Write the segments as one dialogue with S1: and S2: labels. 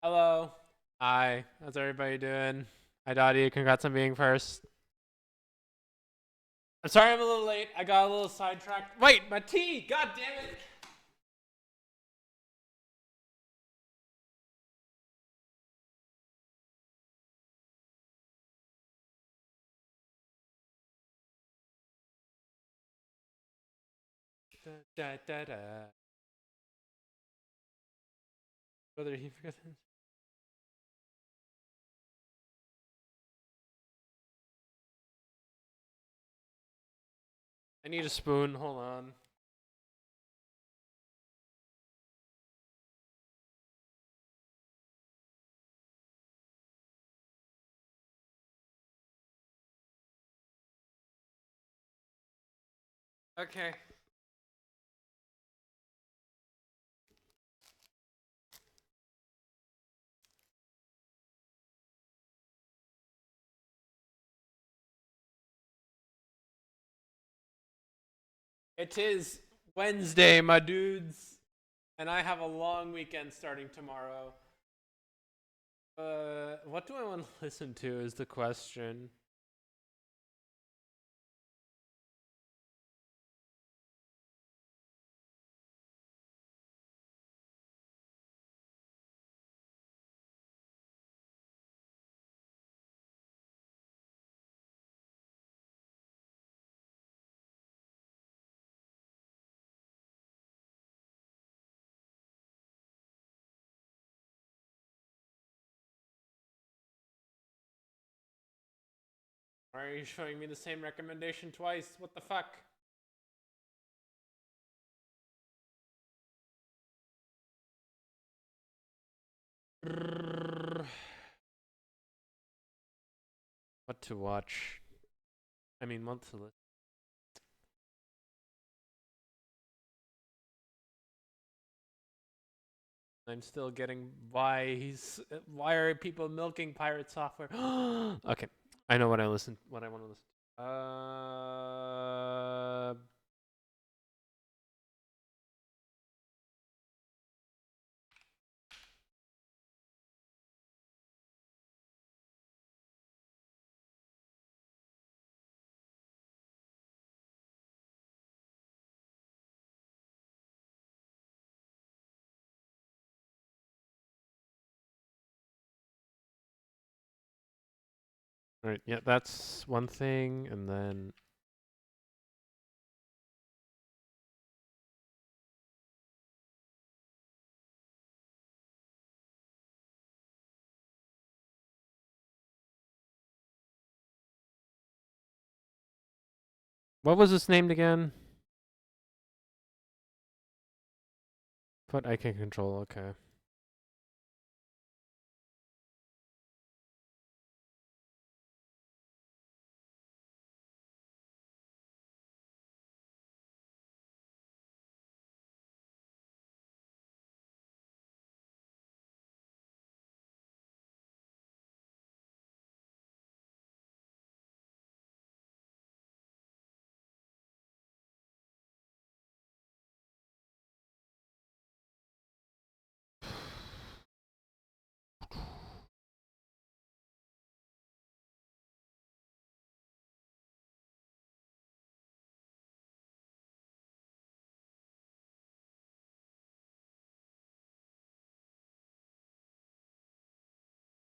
S1: Hello. Hi. How's everybody doing? Hi, Dottie. Congrats on being first. I'm sorry I'm a little late. I got a little sidetracked. Wait, my tea! God damn it! Da, da, da, da. Whether he forgot. I need a spoon. Hold on. Okay. It is Wednesday, my dudes. And I have a long weekend starting tomorrow. What do I want to listen to is the question. Why are you showing me the same recommendation twice? What the fuck? What to watch? I mean, what to listen. I'm still getting why are people milking pirate software? Okay, I know what I want to listen to. All right, yeah, that's one thing, and then what was this named again? But I can control. Okay.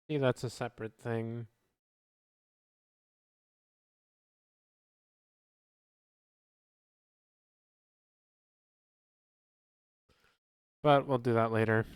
S1: See, that's a separate thing. But we'll do that later.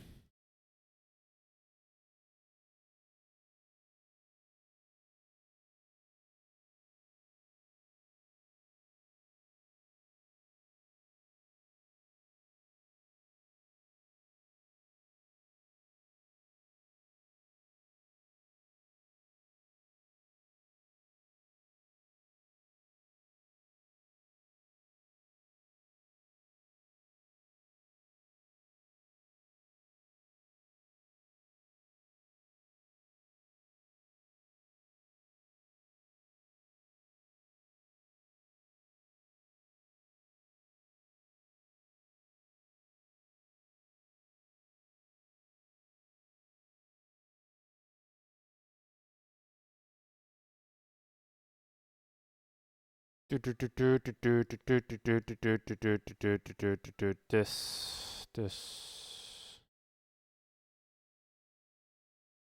S1: This.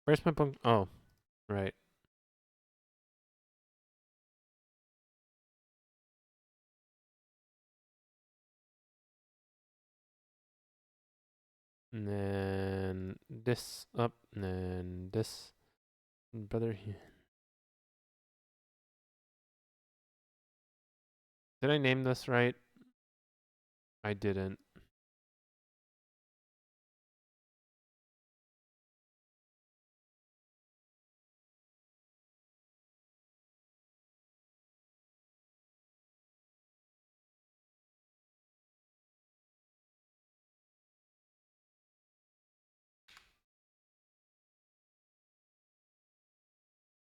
S1: Where's my bunk? Oh, right. And then this up, and then this. Brother. Did I name this right? I didn't.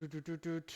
S1: Doot, doot, doot, doot.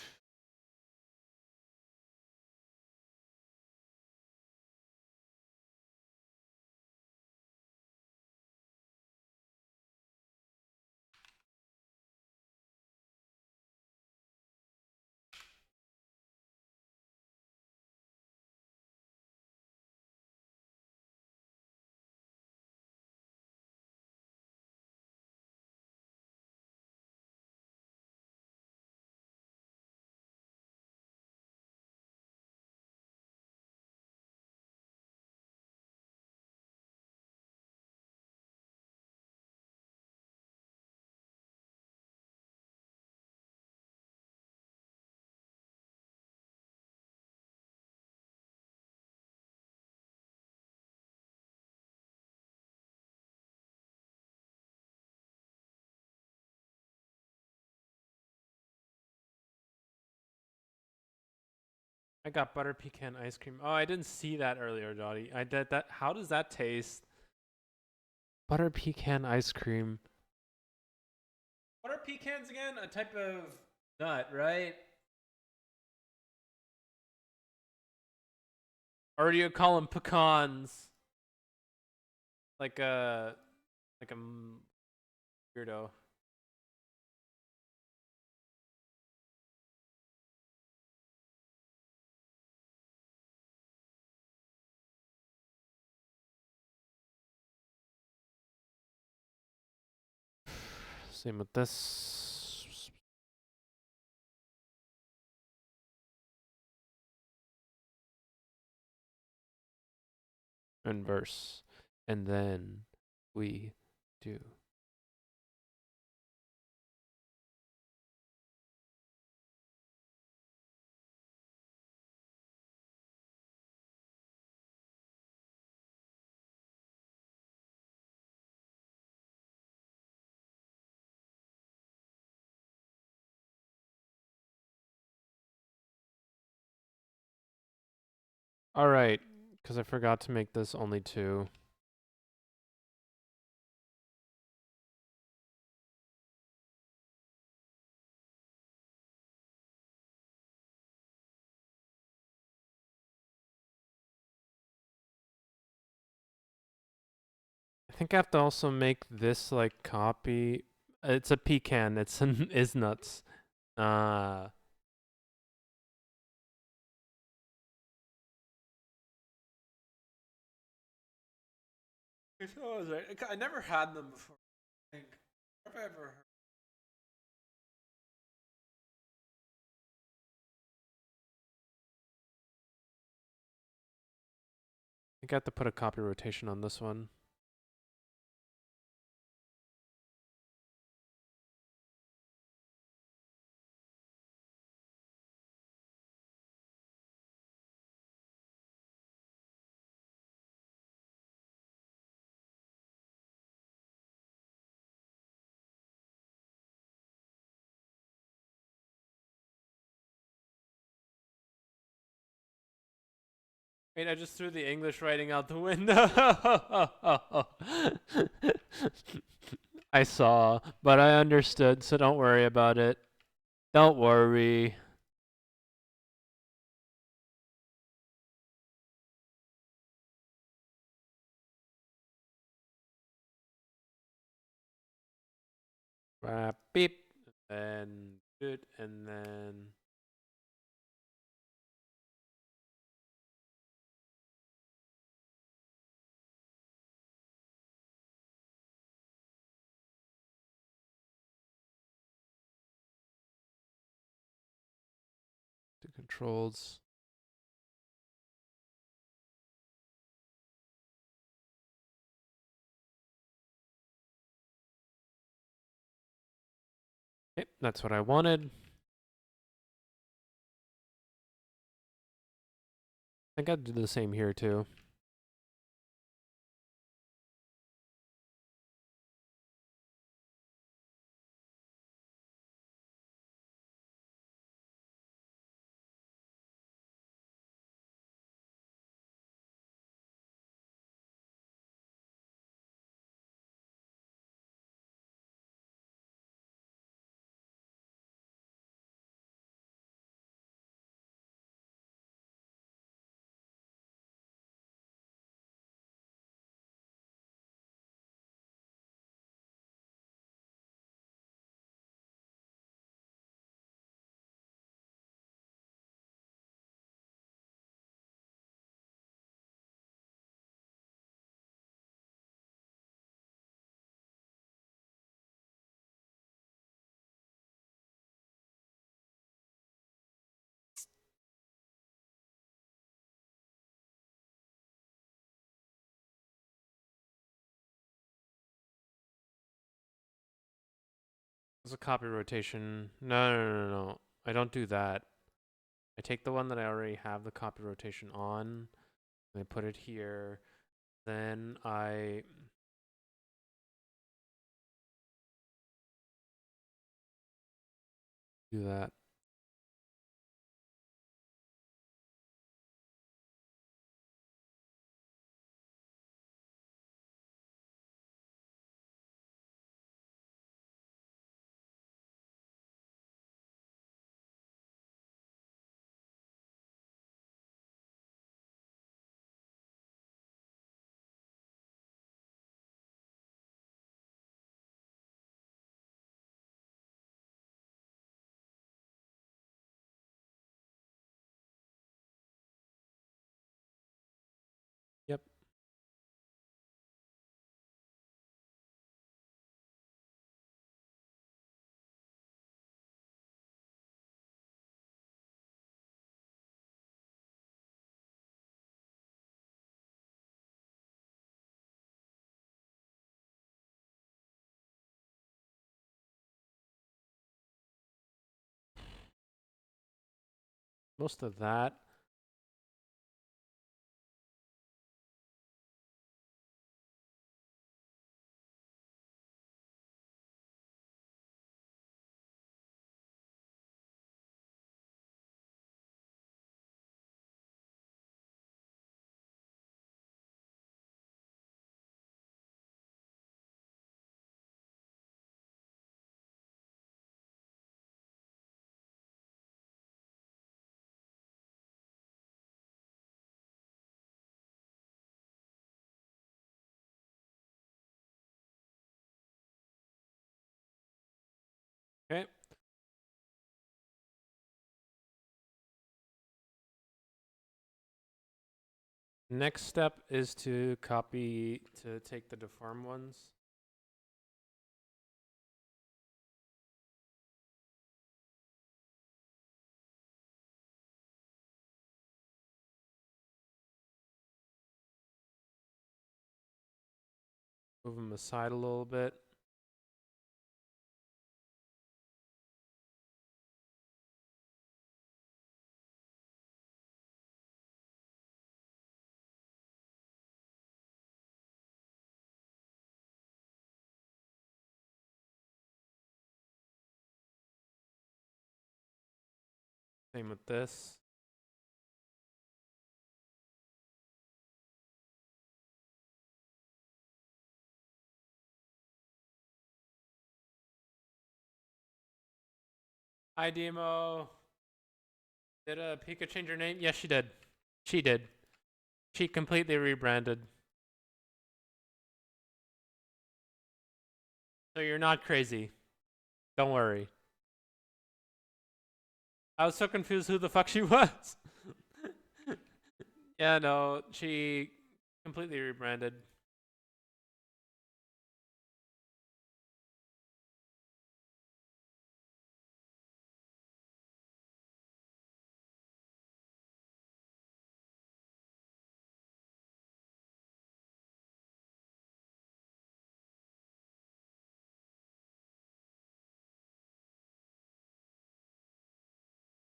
S1: I got butter pecan ice cream. Oh, I didn't see that earlier, Dottie. I did that. How does that taste? Butter pecan ice cream. What are pecans again? A type of nut, right? Or do you call them pecans? Like a weirdo. Same with this. Inverse. And then we do. All right, because I forgot to make this only 2. I think I have to also make this like copy. It's a pecan. It's an is nuts. Uh I never had them before. I think. Have I ever heard? I think I have to put a copy rotation on this one. Wait, I just threw the English writing out the window. I saw, but I understood, so don't worry about it. Don't worry. Beep, and good, and then controls. Okay, that's what I wanted. I think I'd do the same here too. There's a copy rotation. No. I don't do that. I take the one that I already have the copy rotation on, and I put it here. Then I do that. Yep. Most of that. Okay. Next step is to take the deform ones. Move them aside a little bit. Same with this. Hi, Demo. Did Pika change her name? Yes, she did. She did. She completely rebranded. So you're not crazy. Don't worry. I was so confused who the fuck she was. Yeah, no, she completely rebranded.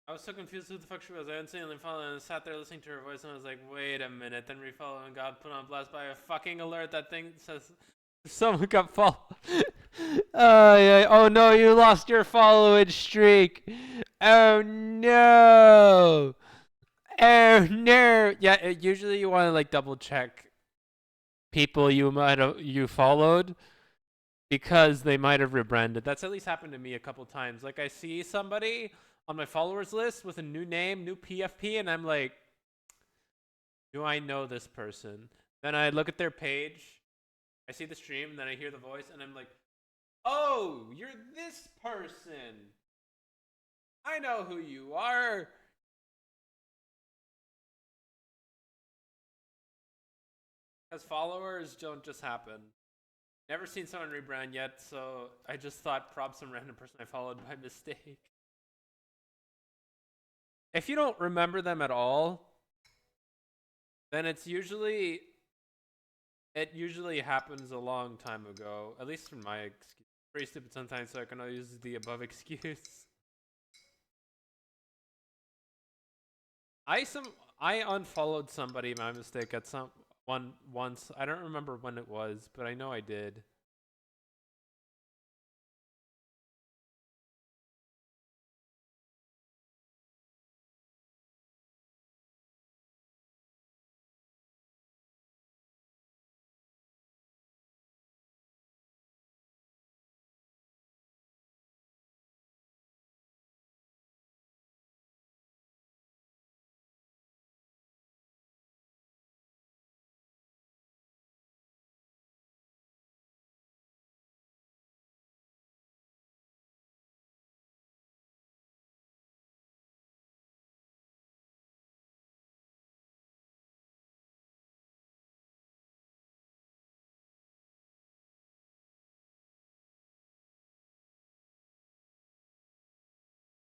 S1: I was so confused who the fuck she was. I instantly followed and sat there listening to her voice, and I was like, wait a minute. Then refollowed and got put on blast by a fucking alert. That thing says someone got followed. Oh, yeah. Oh no, you lost your following streak. Oh no. Oh no. Yeah, usually you want to like double check people you followed because they might have rebranded. That's at least happened to me a couple times. Like I see somebody on my followers list with a new name, new PFP, and I'm like, do I know this person? Then I look at their page, I see the stream, and then I hear the voice, and I'm like, oh, you're this person. I know who you are. Because followers don't just happen. Never seen someone rebrand yet, so I just thought prob some random person I followed by mistake. If you don't remember them at all, then it usually happens a long time ago. At least from my excuse. Pretty stupid sometimes, so I can only use the above excuse. I unfollowed somebody by mistake at once. I don't remember when it was, but I know I did.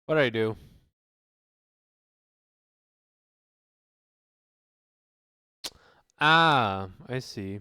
S1: What'd I do? Ah, I see.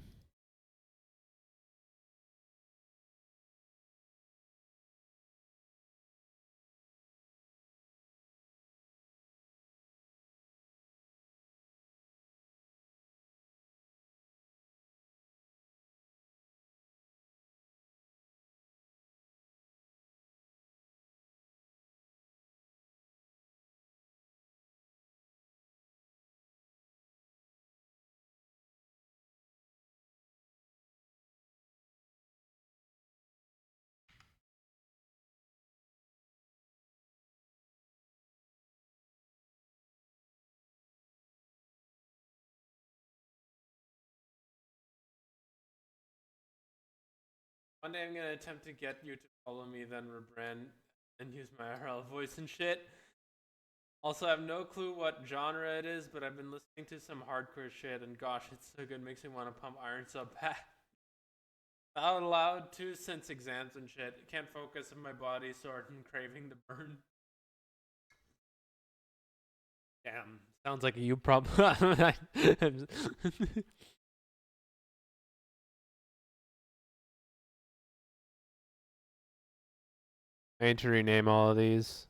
S1: One day I'm gonna attempt to get you to follow me, then rebrand and use my IRL voice and shit. Also, I have no clue what genre it is, but I've been listening to some hardcore shit, and gosh, it's so good, makes me want to pump Iron Sub back. Out loud too, since exams and shit. Can't focus on my body, sore and craving the burn. Damn, sounds like a you problem. I need to rename all of these.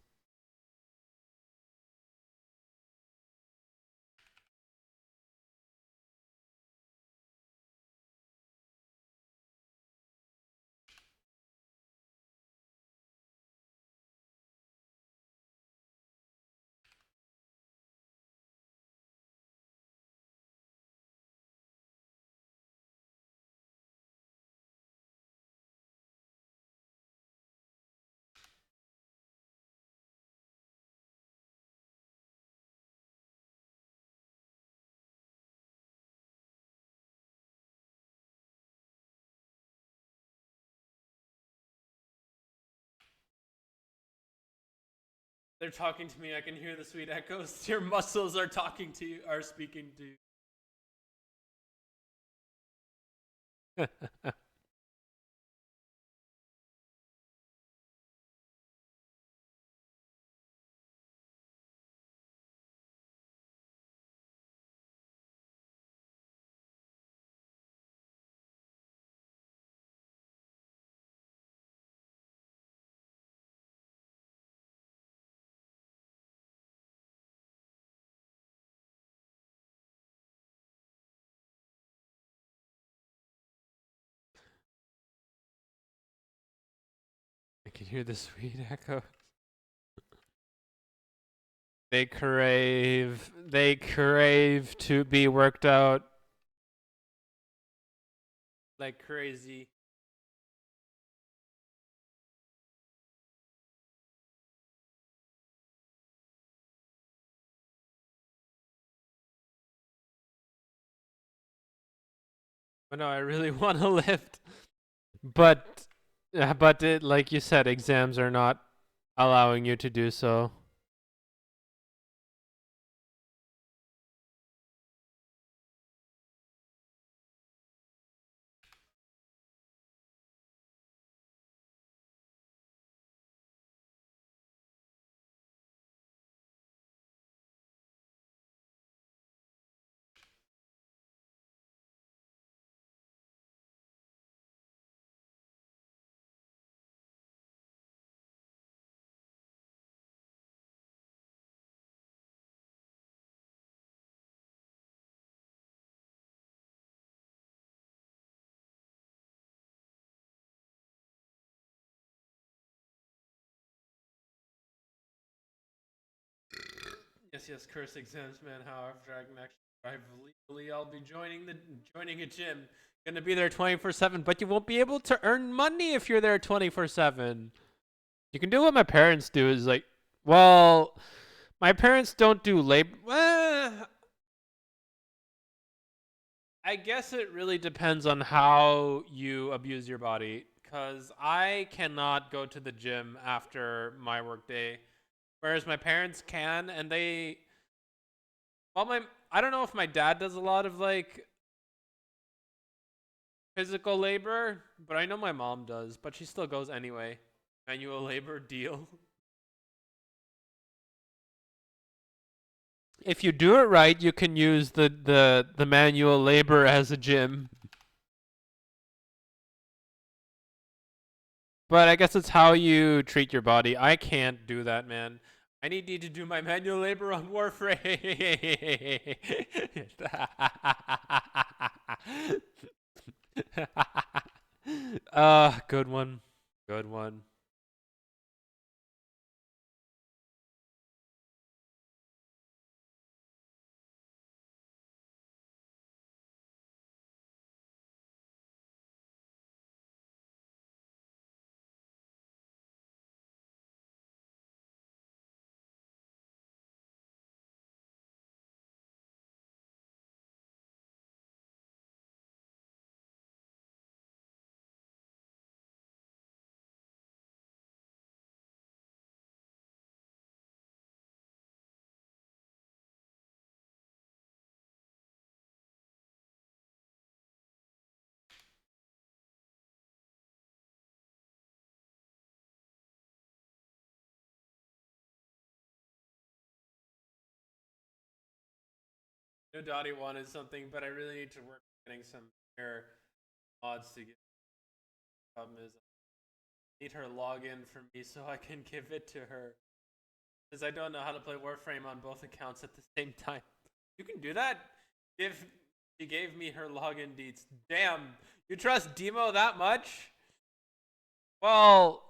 S1: They're talking to me. I can hear the sweet echoes. Your muscles are talking to you, are speaking to you. can hear the sweet echo. They crave to be worked out like crazy. But no, I really want to lift. But like you said, exams are not allowing you to do so. Yes, curse exams, man. How after I can actually drive legally, I'll be joining a gym. Gonna be there 24/7, but you won't be able to earn money if you're there 24/7. You can do what my parents do. Is like, well, my parents don't do labor. I guess it really depends on how you abuse your body. Cause I cannot go to the gym after my workday, whereas my parents can, and they. Well, I don't know if my dad does a lot of like physical labor, but I know my mom does, but she still goes anyway. Manual labor deal. If you do it right, you can use the manual labor as a gym. But I guess it's how you treat your body. I can't do that, man. I need you to do my manual labor on Warframe. Good one. Good one. No, Dottie wanted something, but I really need to work on getting some air mods to get. Problem is, I need her login for me so I can give it to her. Because I don't know how to play Warframe on both accounts at the same time. You can do that? If she gave me her login deets. Damn, you trust Demo that much? Well,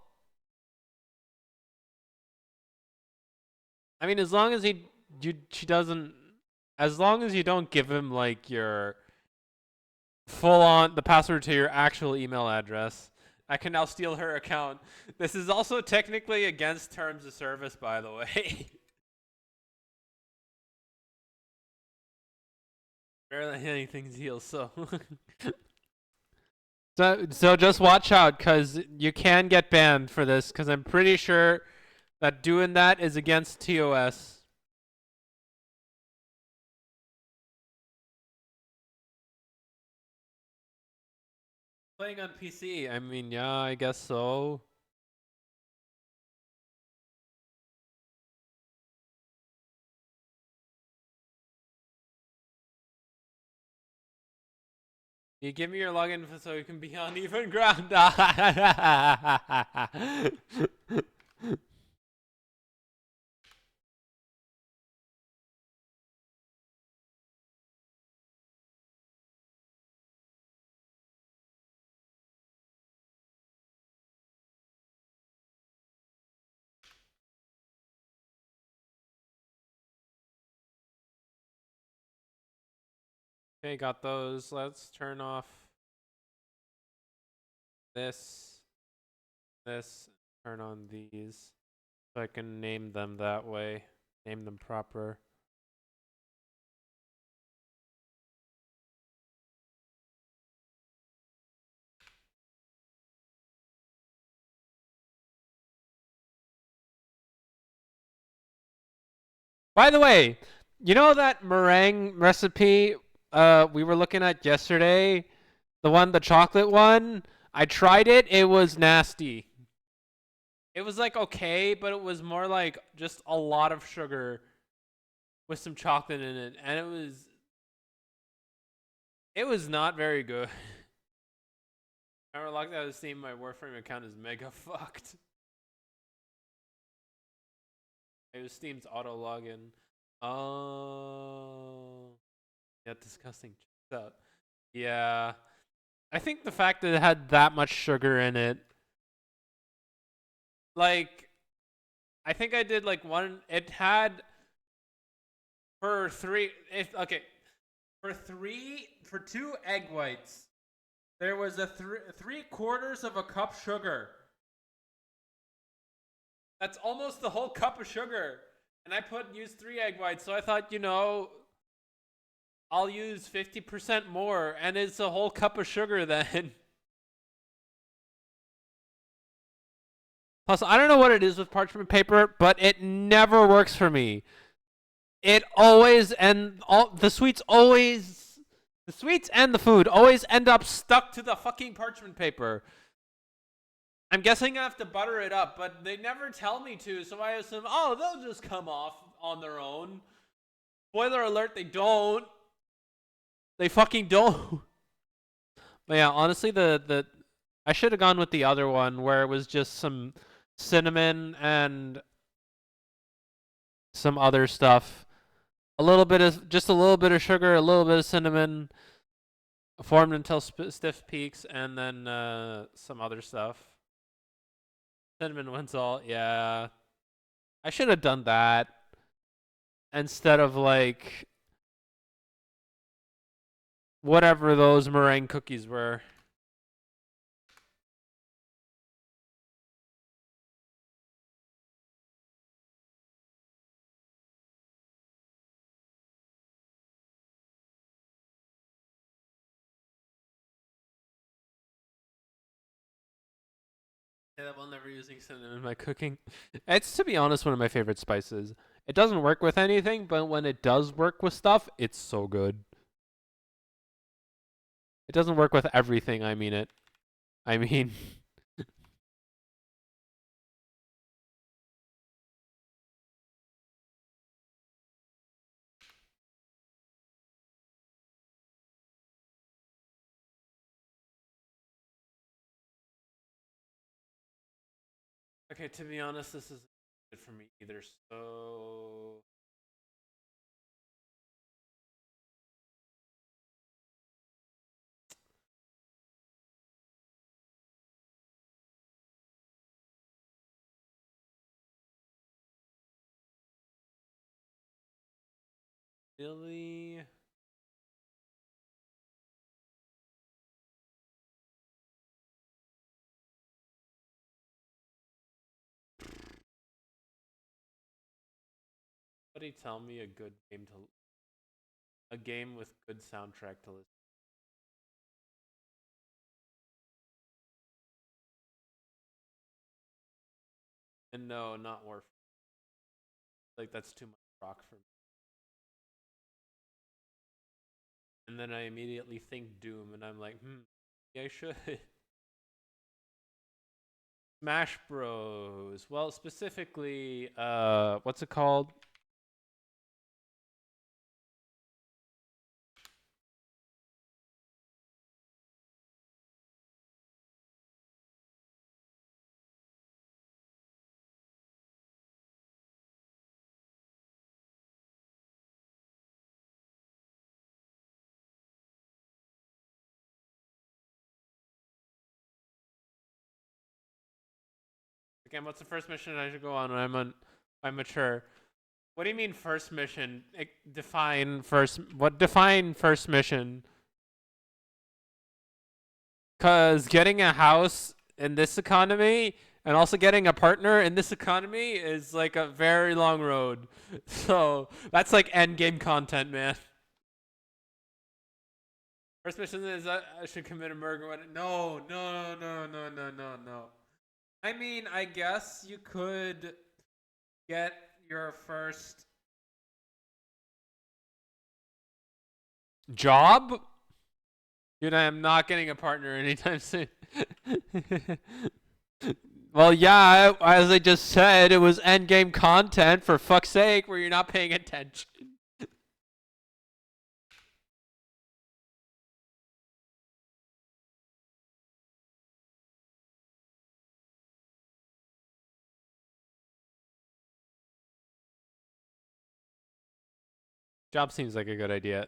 S1: I mean, as long as she doesn't, as long as you don't give him like your full on the password to your actual email address. I can now steal her account. This is also technically against terms of service, by the way. Barely anything's healed, so. So just watch out, cause you can get banned for this, cause I'm pretty sure that doing that is against TOS. Playing on PC, I mean, yeah, I guess so. You give me your login so you can be on even ground. Okay, got those. Let's turn off this, this, turn on these. So I can name them that way. Name them proper. By the way, you know that meringue recipe we were looking at yesterday? The chocolate one? I tried it. It was nasty. It was like okay, but it was more like just a lot of sugar with some chocolate in it, and it was not very good. I remember logged out of Steam. My Warframe account is mega fucked. It was Steam's auto login. Oh, yeah, disgusting. Checks out. Yeah, I think the fact that it had that much sugar in it, like, I think I did like one. It had for three. If okay, for two egg whites, there was a three quarters of a cup sugar. That's almost the whole cup of sugar. And I used three egg whites, so I thought, I'll use 50% more, and it's a whole cup of sugar then. Plus, I don't know what it is with parchment paper, but it never works for me. It always and all the sweets and the food always end up stuck to the fucking parchment paper. I'm guessing I have to butter it up, but they never tell me to, so I assume, oh, they'll just come off on their own. Spoiler alert, they don't. They fucking don't. But yeah, honestly, the I should have gone with the other one where it was just some cinnamon and some other stuff. A little bit of just a little bit of sugar, a little bit of cinnamon, formed until stiff peaks, and then some other stuff. Cinnamon wins all. Yeah, I should have done that instead of like whatever those meringue cookies were. Yeah, that one never using cinnamon in my cooking. It's, to be honest, one of my favorite spices. It doesn't work with anything, but when it does work with stuff, it's so good. It doesn't work with everything, I mean it. I mean, okay, to be honest, this isn't good for me either, so. Really? Somebody tell me a good game to. A game with good soundtrack to listen. And no, not Warframe. Like, that's too much rock for me. And then I immediately think Doom, and I'm like, yeah, I should. Smash Bros. Well, specifically, what's it called? Again, what's the first mission I should go on when I'm mature? What do you mean first mission? Define first. What define first mission? Cause getting a house in this economy and also getting a partner in this economy is like a very long road. So that's like end game content, man. First mission is I should commit a murder. No, no, no, no, no, no, no. I mean, I guess you could get your first job. Dude, I am not getting a partner anytime soon. Well, yeah, as I just said, it was endgame content, for fuck's sake, where you're not paying attention. Job seems like a good idea.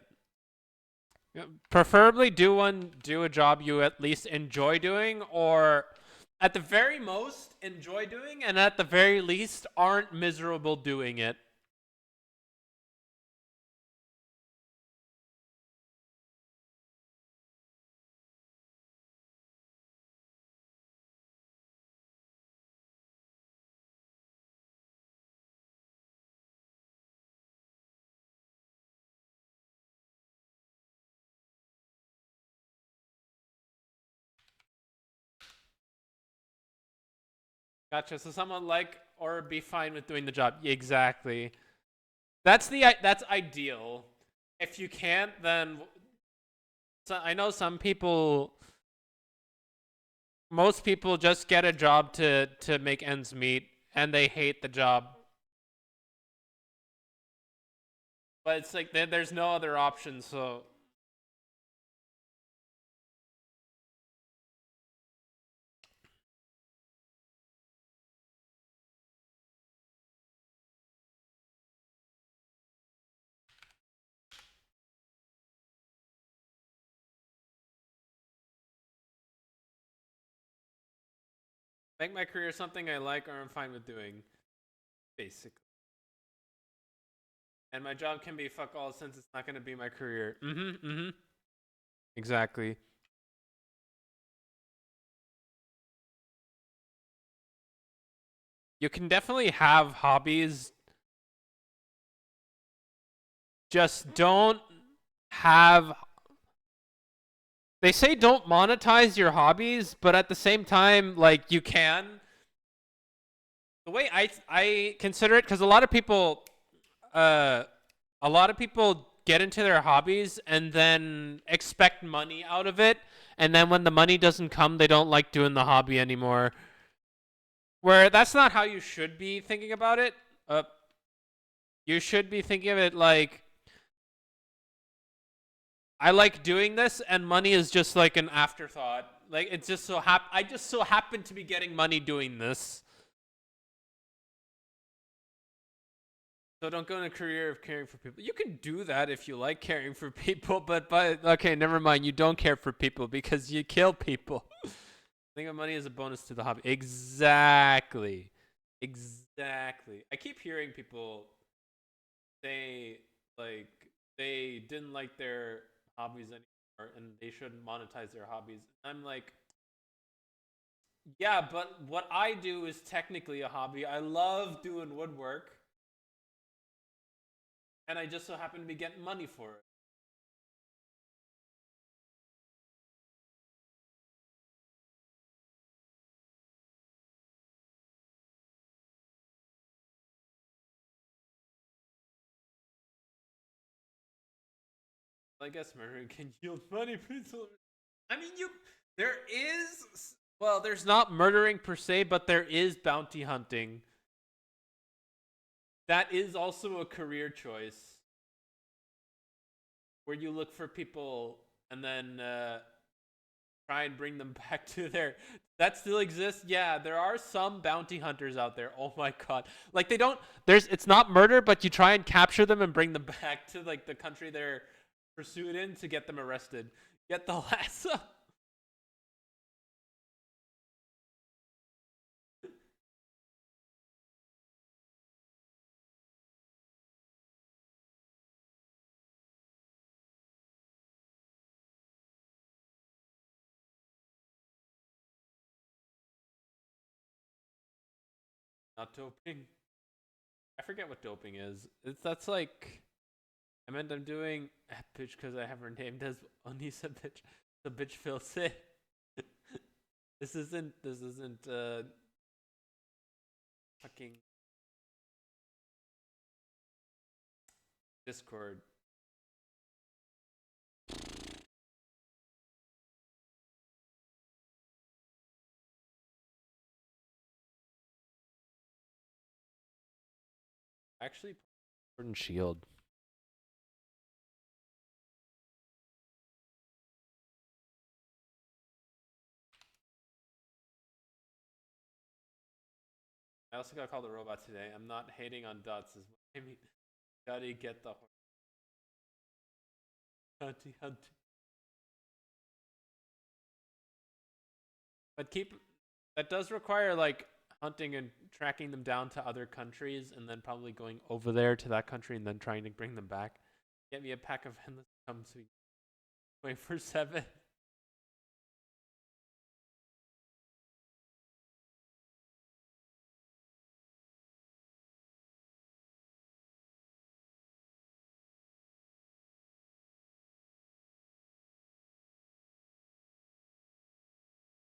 S1: Preferably do a job you at least enjoy doing, or at the very most enjoy doing, and at the very least aren't miserable doing it. Gotcha. So someone like or be fine with doing the job. Exactly. That's ideal. If you can't, then so I know some people. Most people just get a job to make ends meet, and they hate the job. But it's like there's no other option. So make my career something I like or I'm fine with doing, basically. And my job can be fuck all since it's not going to be my career. Mm-hmm. Mm-hmm. Exactly. You can definitely have hobbies. Just don't have. They say don't monetize your hobbies, but at the same time, like you can. The way I consider it, because uh, a lot of people get into their hobbies and then expect money out of it, and then when the money doesn't come, they don't like doing the hobby anymore. Where that's not how you should be thinking about it. You should be thinking of it like, I like doing this, and money is just like an afterthought. Like it's just I just so happen to be getting money doing this. So don't go in a career of caring for people. You can do that if you like caring for people, but okay, never mind. You don't care for people because you kill people. Think of money as a bonus to the hobby. Exactly. Exactly. I keep hearing people say like they didn't like their hobbies anymore and they shouldn't monetize their hobbies. I'm like, yeah, but what I do is technically a hobby. I love doing woodwork and I just so happen to be getting money for it. I guess murdering can yield money. I mean, there is, well, there's not murdering per se, but there is bounty hunting. That is also a career choice where you look for people and then try and bring them back to their. That still exists. Yeah, there are some bounty hunters out there. Oh my god, like they don't. There's it's not murder, but you try and capture them and bring them back to like the country they're pursued in to get them arrested. Get the lasso. Not doping. I forget what doping is. That's like. I meant I'm doing bitch because I have her named as Onisa bitch. The bitch feels it. This isn't fucking Discord. Actually, Sword and Shield. I also got called a robot today. I'm not hating on Dots. Is what I mean. Gotta get the hunty hunty. But keep that does require like hunting and tracking them down to other countries, and then probably going over there to that country and then trying to bring them back. Get me a pack of endless comes 24/7.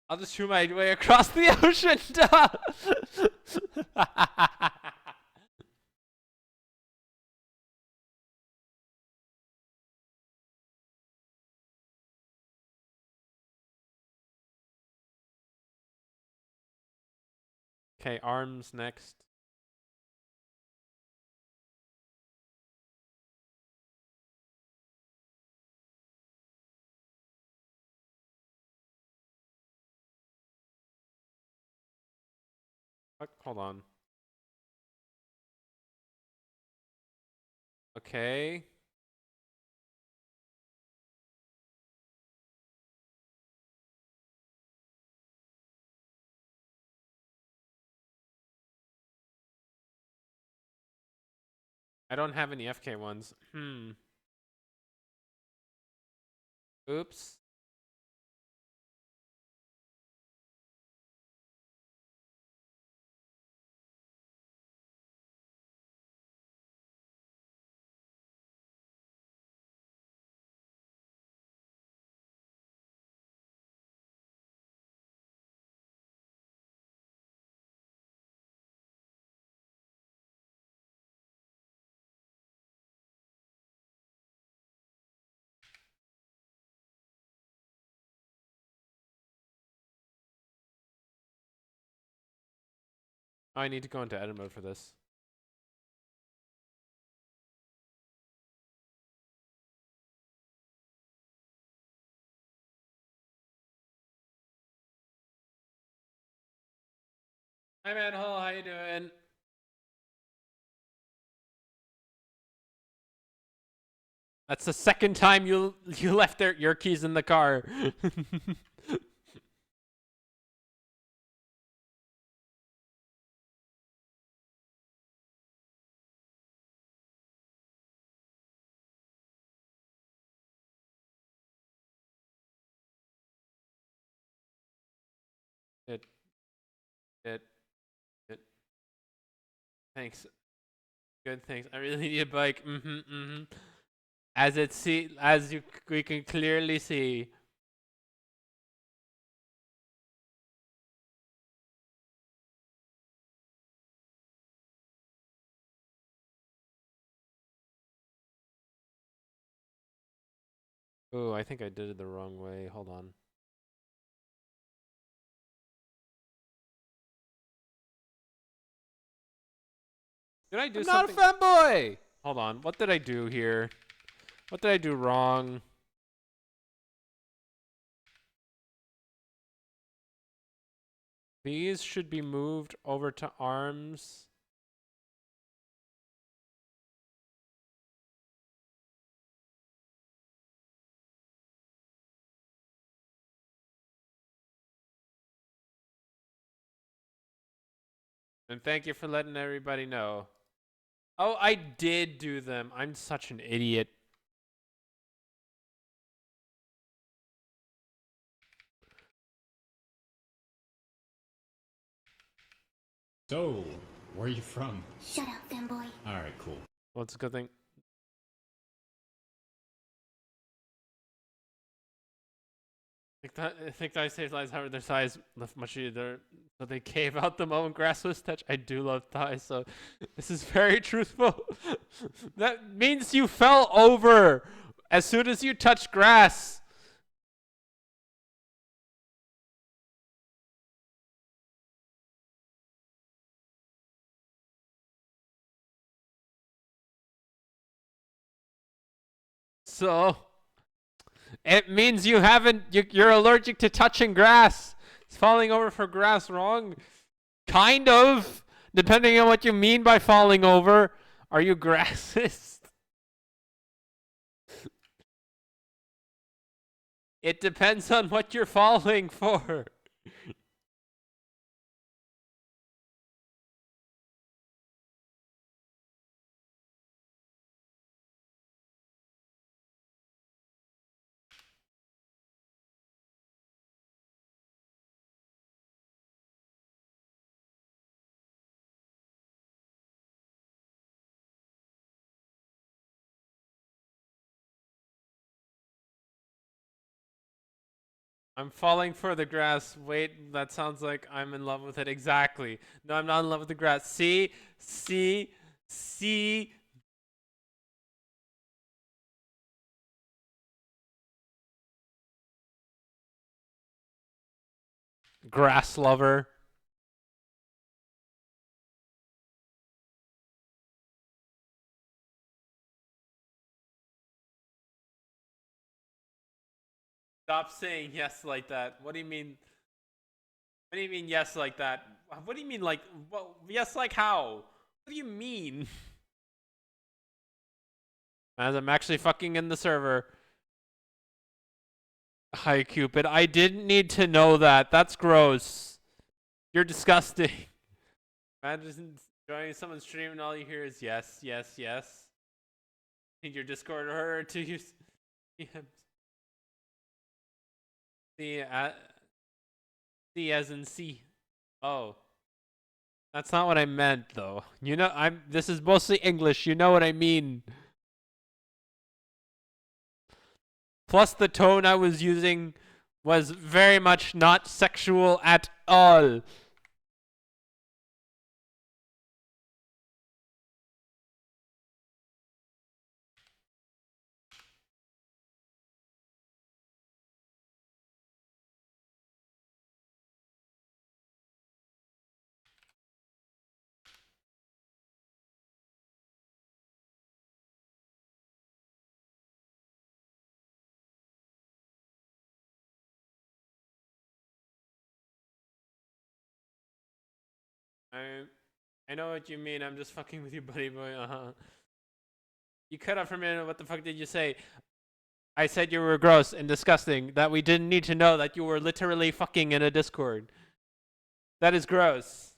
S1: I'll just shoot my way across the ocean. Okay, arms next. Hold on. Okay. I don't have any FK ones. Oops. Oh, I need to go into edit mode for this. Hi, Manhole. How you doing? That's the second time you left your keys in the car. it. Thanks. Good. Thanks. I really need a bike. We can clearly see. Oh, I think I did it the wrong way. Hold on. Did I do something?
S2: I'm not a fanboy!
S1: Hold on. What did I do here? What did I do wrong? These should be moved over to arms. And thank you for letting everybody know. Oh, I did do them. I'm such an idiot.
S2: So, Where are you from?
S3: Shut up, fanboy.
S2: Alright, cool.
S1: Well, it's a good thing. I think Thai saved lives, however, their thighs left much either, so they cave out the moment grass was touched. I do love thighs, so this is very truthful. That means you fell over as soon as you touched grass. So it means you're allergic to touching grass. Is falling over for grass wrong? Kind of, depending on what you mean by falling over. Are you grassist? It depends on what you're falling for. I'm falling for the grass. Wait, that sounds like I'm in love with it. Exactly. No, I'm not in love with the grass. See? See? See? Grass lover. Stop saying yes like that. What do you mean? What do you mean yes like that? What do you mean like, well, yes like how? What do you mean? As I'm actually fucking in the server. Hi, Cupid. I didn't need to know that. That's gross. You're disgusting. Imagine joining someone's stream and all you hear is yes, yes, yes. Need your Discord or to use C as in C. Oh. That's not what I meant though. You know, this is mostly English. You know what I mean. Plus the tone I was using was very much not sexual at all. I know what you mean. I'm just fucking with you, buddy boy. You cut off for a minute. What the fuck did you say? I said you were gross and disgusting. That we didn't need to know that you were literally fucking in a Discord. That is gross.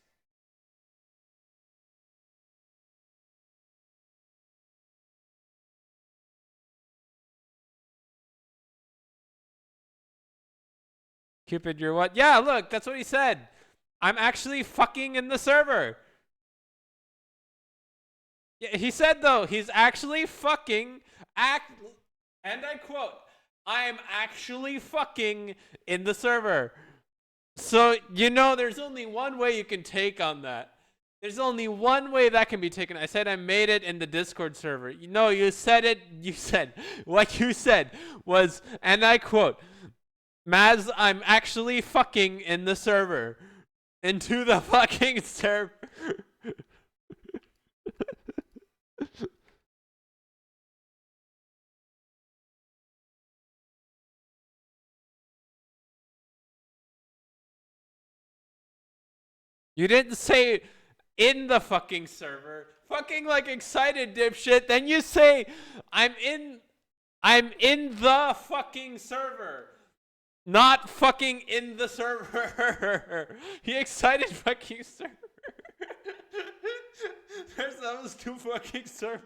S1: Cupid, you're what? Yeah, look, that's what he said. I'm actually fucking in the server. Yeah, he said though, he's actually fucking and I quote, I'm actually fucking in the server. So, you know, there's only one way you can take on that. There's only one way that can be taken. I said I made it in the Discord server. You know, you said it. You said, what you said was, and I quote, Maz, I'm actually fucking in the server. Into the fucking server. You didn't say in the fucking server. Fucking like excited dipshit. Then you say I'm in the fucking server. Not fucking in the server. He excited fucking server. There's those two fucking servers.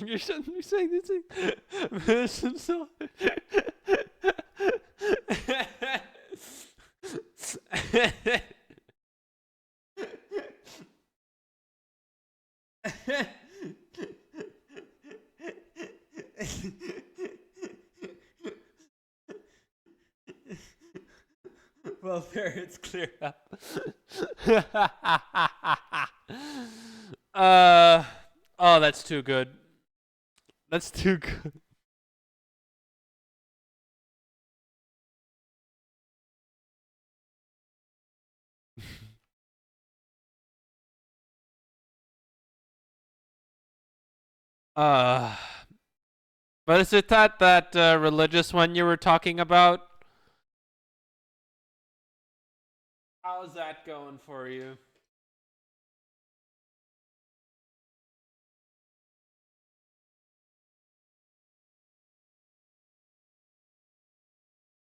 S1: You shouldn't be saying this thing. So well, there it's cleared up. Oh, that's too good. That's too good. Uh, but is it that religious one you were talking about? How's that going for you?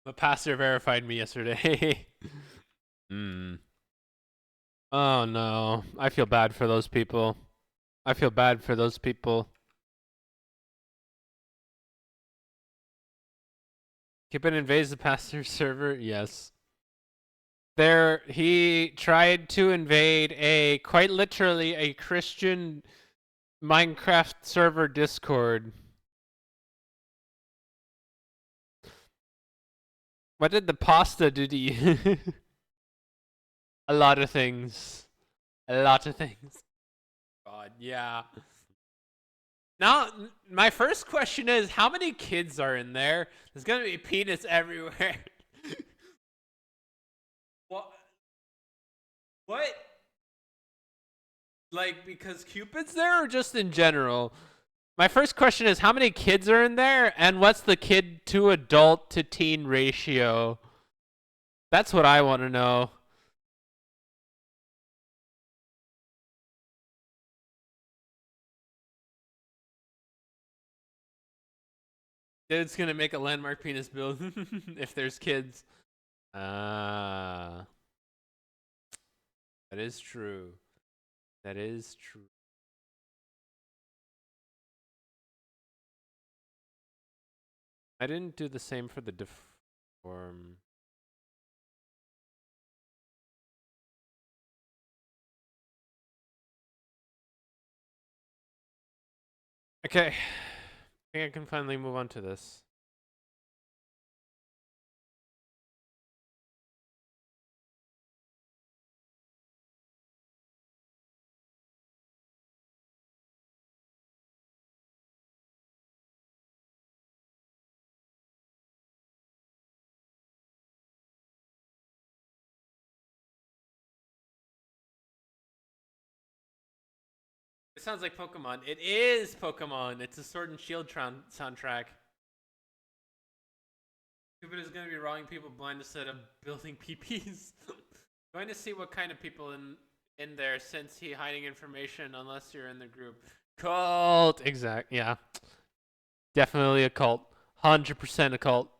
S1: The pastor verified me yesterday. Hmm. Oh no. I feel bad for those people. I feel bad for those people. Cupid invades the pastor's server? Yes. He tried to invade quite literally a Christian Minecraft server Discord. What did the pasta do to you? A lot of things. A lot of things. God, yeah. Now, my first question is, how many kids are in there? There's gonna be penis everywhere. What? What? Like, because Cupid's there or just in general? My first question is, how many kids are in there? And what's the kid to adult to teen ratio? That's what I want to know. Dude's gonna make a landmark penis build if there's kids. Ah. That is true. That is true. I didn't do the same for the deform. Okay. I think I can finally move on to this. It sounds like Pokemon. It is Pokemon. It's a Sword and Shield soundtrack. Cupid is gonna be robbing people blind instead of building PPs. Going to see what kind of people in there since he hiding information unless you're in the group. Cult. Exact. Yeah. Definitely a cult. 100% a cult.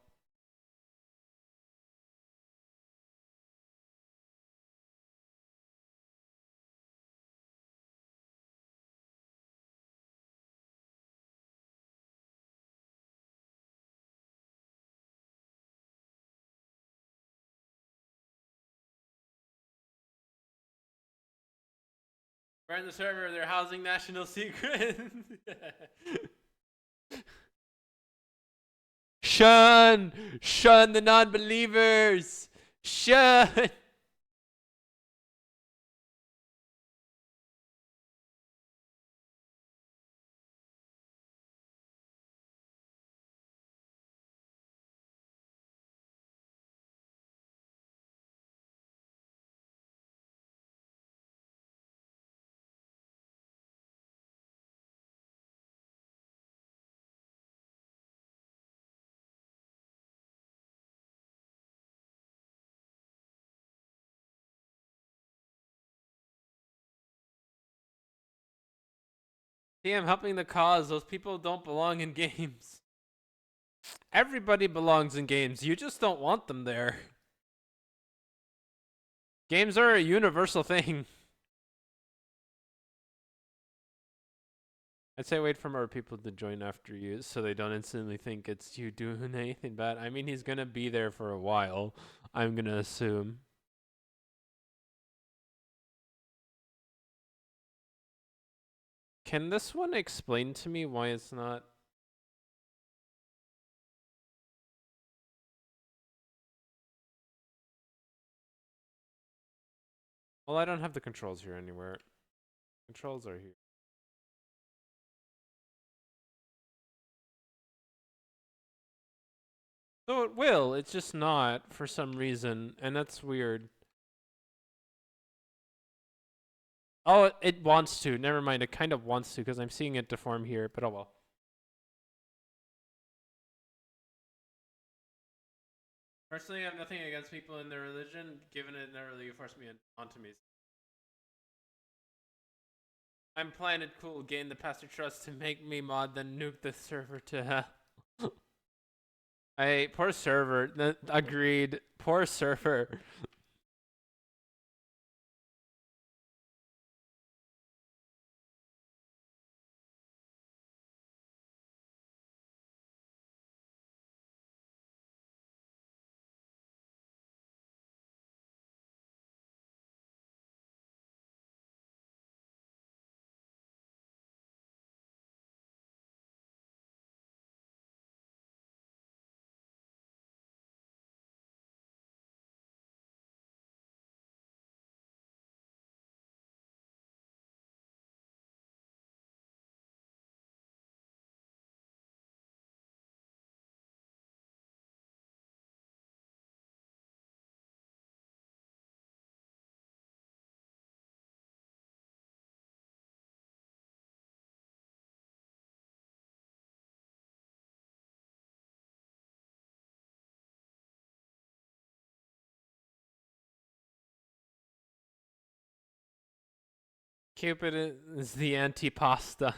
S1: We're in the server. They're housing national secret. Shun! Shun the non-believers! Shun! See, I'm helping the cause. Those people don't belong in games. Everybody belongs in games. You just don't want them there. Games are a universal thing. I'd say wait for more people to join after you so they don't instantly think it's you doing anything bad. I mean, he's gonna be there for a while, I'm gonna assume. Can this one explain to me why it's not? Well, I don't have the controls here anywhere. Controls are here. So it will, it's just not for some reason, and that's weird. Oh, it wants to. Never mind, it kind of wants to because I'm seeing it deform here, but oh well. Personally, I have nothing against people in their religion, given it never really forced me onto me. I'm playing it cool, gain the pastor trust to make me mod, then nuke the server to hell. Poor server. Agreed. Poor server. Cupid is the anti-pasta.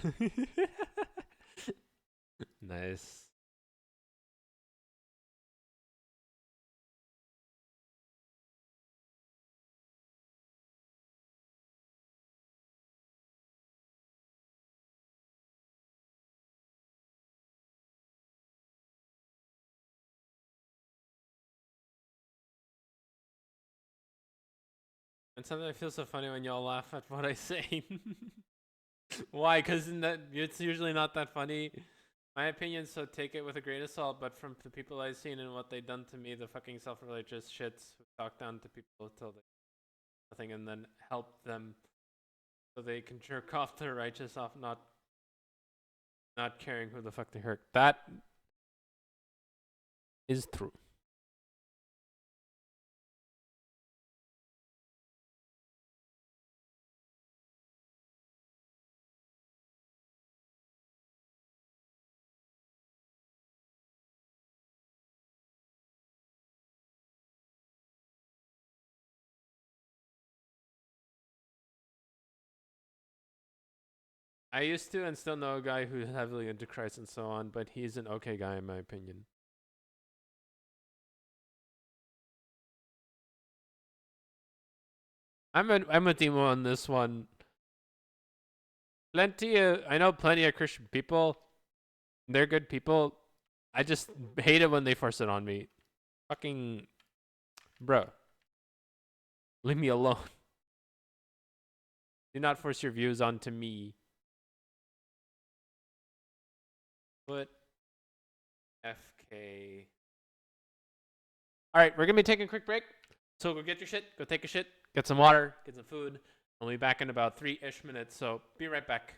S1: Nice. And sometimes I feel so funny when y'all laugh at what I say. Why? Because it's usually not that funny. My opinion, so take it with a grain of salt. But from the people I've seen and what they've done to me, the fucking self-religious shits who talk down to people till they nothing, and then help them so they can jerk off the righteous off, not caring who the fuck they hurt. That is true. I used to and still know a guy who's heavily into Christ and so on, but he's an okay guy in my opinion. I'm with Demo on this one. I know plenty of Christian people. They're good people. I just hate it when they force it on me. Fucking bro. Leave me alone. Do not force your views onto me. Put FK. Alright, we're gonna be taking a quick break. So go get your shit, go take a shit, get some water, get some food. We'll be back in about 3-ish minutes, so be right back.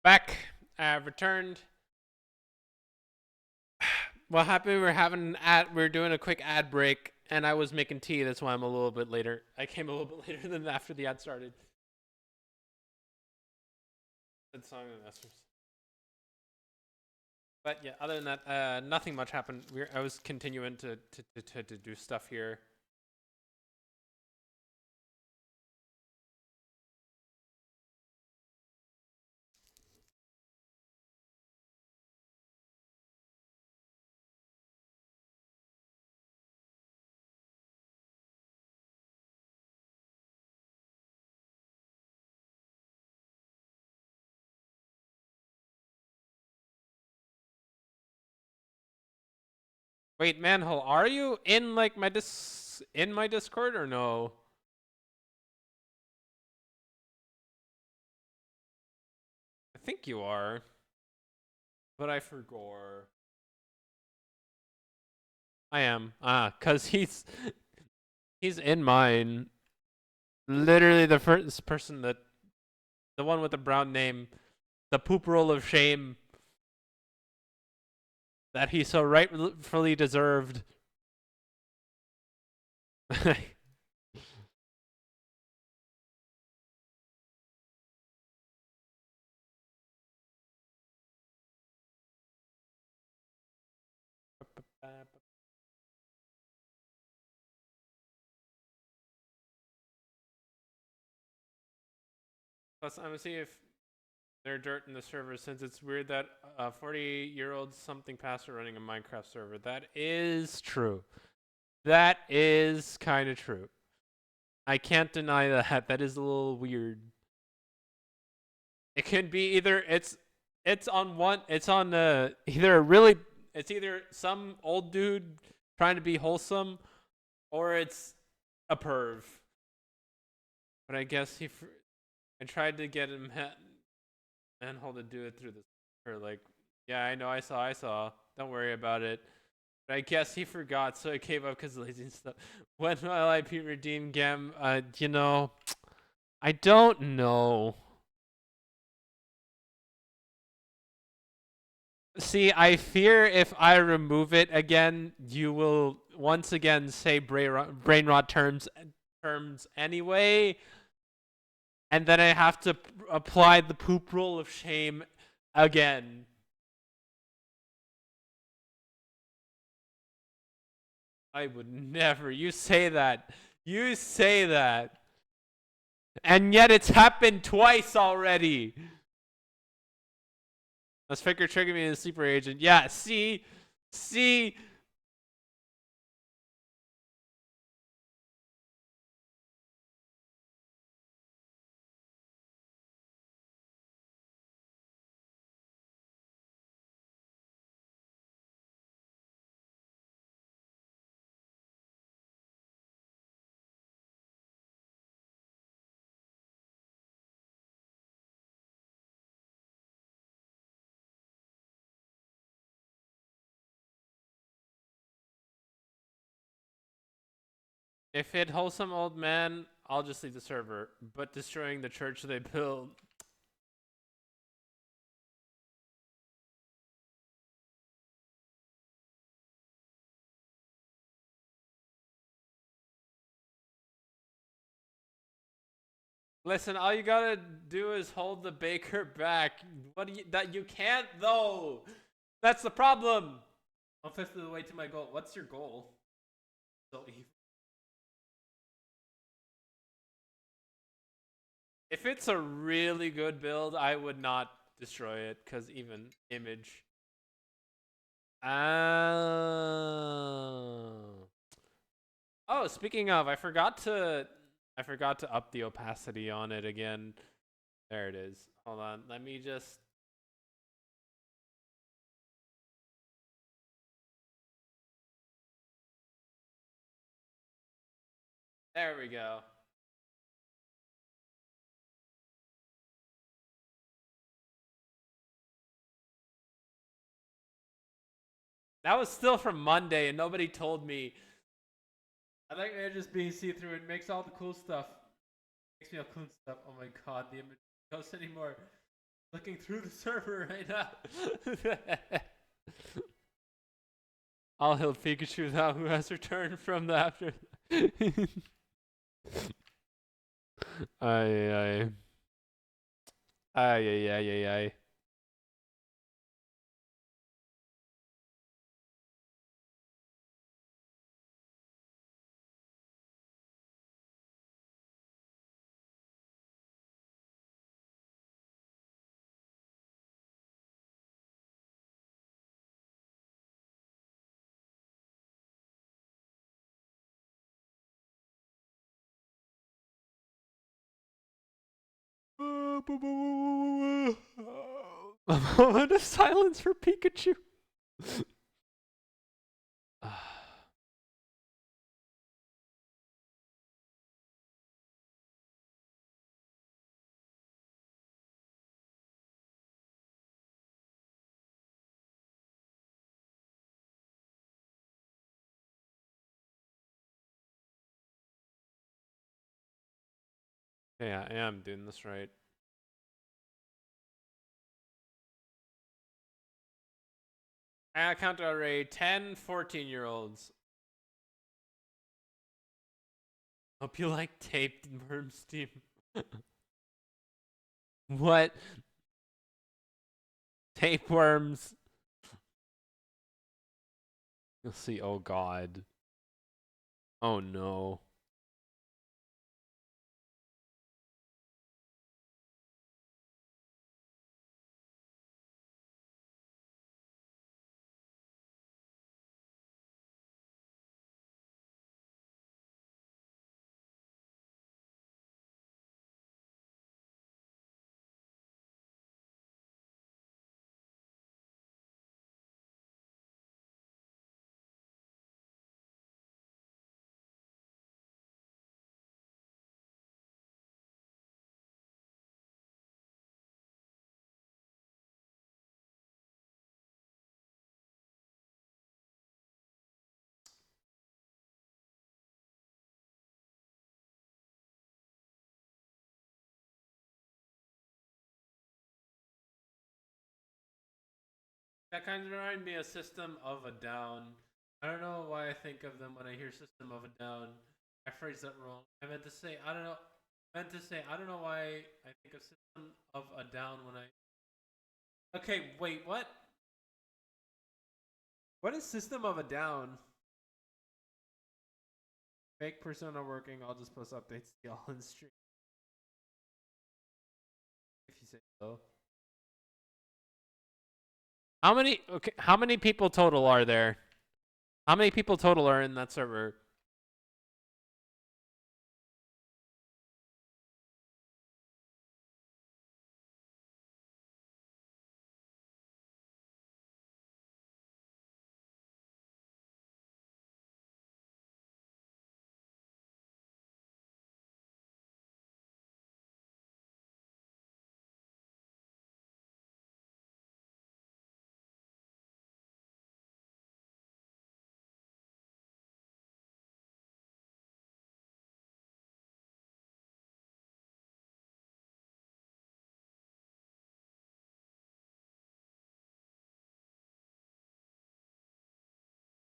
S1: back. Returned. What happened? We're doing a quick ad break, and I was making tea. That's why I'm a little bit later. I came a little bit later than after the ad started. Good song investors. But yeah, other than that, nothing much happened. I was continuing to do stuff here. Wait, Manhole, are you in like my Discord or no? I think you are, but I forgot. I am. Cause he's in mine. Literally the first person the one with the brown name, the poop roll of shame that he so rightfully deserved. Plus, I'm gonna see if there's dirt in the server, since it's weird that a 40-year-old something pastor running a Minecraft server. That is true. That is kind of true. I can't deny that. That is a little weird. It can be either it's on either some old dude trying to be wholesome, or it's a perv. But I guess I tried to get him Manhole to do it through this. Or like, yeah, I know, I saw. Don't worry about it. But I guess he forgot, so it came up because lazy and stuff. When will IP redeem Gem? I don't know. See, I fear if I remove it again, you will once again say brain rot terms anyway, and then I have to apply the poop roll of shame again. I would never. You say that. You say that. And yet it's happened twice already. Let's figure trigger me in the sleeper agent. Yeah, see? If it wholesome old man, I'll just leave the server. But destroying the church they built. Listen, all you gotta do is hold the baker back. You can't though. That's the problem. I'm fifth of the way to my goal. What's your goal? So evil. If it's a really good build, I would not destroy it, because even image. Oh, speaking of, I forgot to up the opacity on it again. There it is. Hold on. Let me just. There we go. That was still from Monday, and nobody told me. I like it just being see-through. It makes all the cool stuff. Makes me all cool stuff. Oh my god, the image doesn't anymore. Looking through the server right now. I'll heal Pikachu now who has returned from the after. Ay, ay. Ay, ay, ay, ay, ay. A moment of silence for Pikachu. Yeah, I am doing this right. I count already 10 14-year-olds. Hope you like taped worm steam. What? Tapeworms. You'll see. Oh god. Oh no. That kind of reminds me of System of a Down. I don't know why I think of them when I hear System of a Down. I phrased that wrong. I meant to say I don't know. I meant to say I don't know why I think of System of a Down when I. Okay, wait, what? What is System of a Down? Fake persona working. I'll just post updates to y'all in stream. If you say so. How many? Okay, how many people total are there? How many people total are in that server?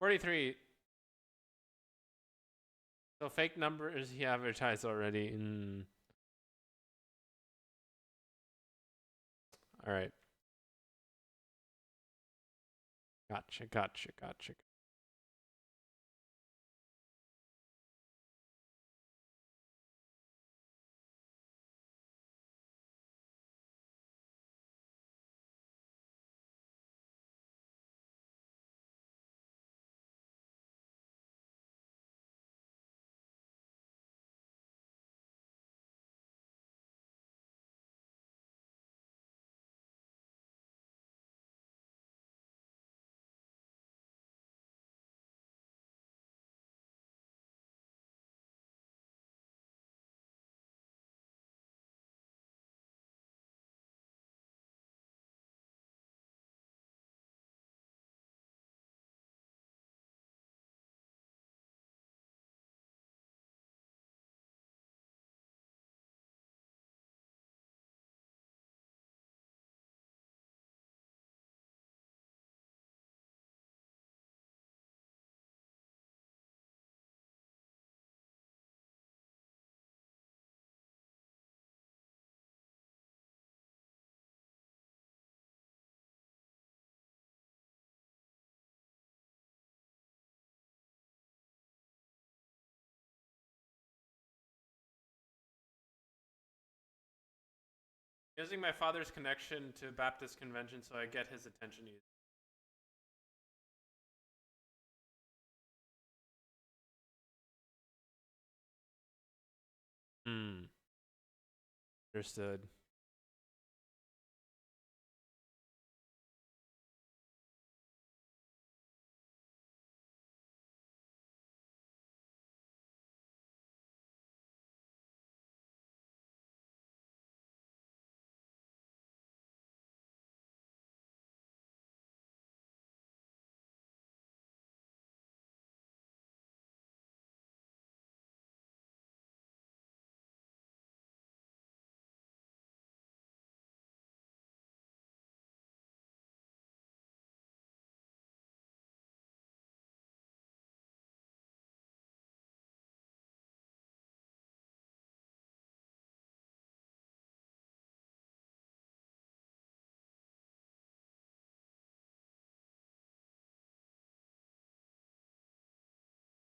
S1: $43. So fake numbers he advertised already. All right. Gotcha, gotcha, gotcha. Using my father's connection to Baptist convention so I get his attention. Understood.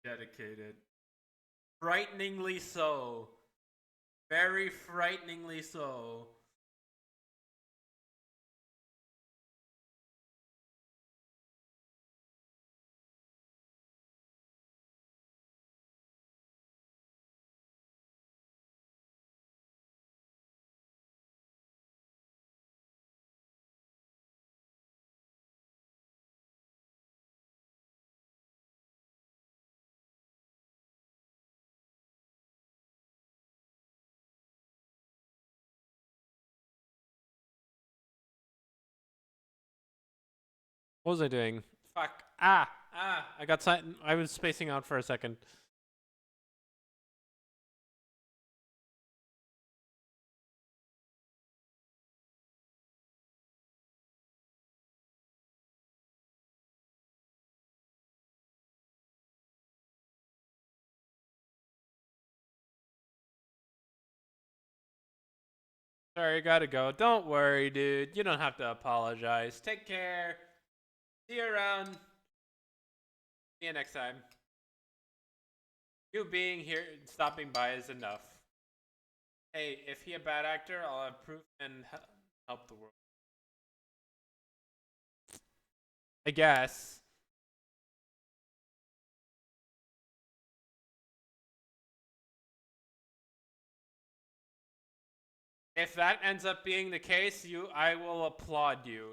S1: Dedicated. Frighteningly so. Very frighteningly so. What was I doing? Fuck. I got I was spacing out for a second. Sorry, gotta go. Don't worry, dude. You don't have to apologize. Take care. See you around. See you next time. You being here, stopping by is enough. Hey, if he a bad actor, I'll improve and help the world. I guess. If that ends up being the case, I will applaud you.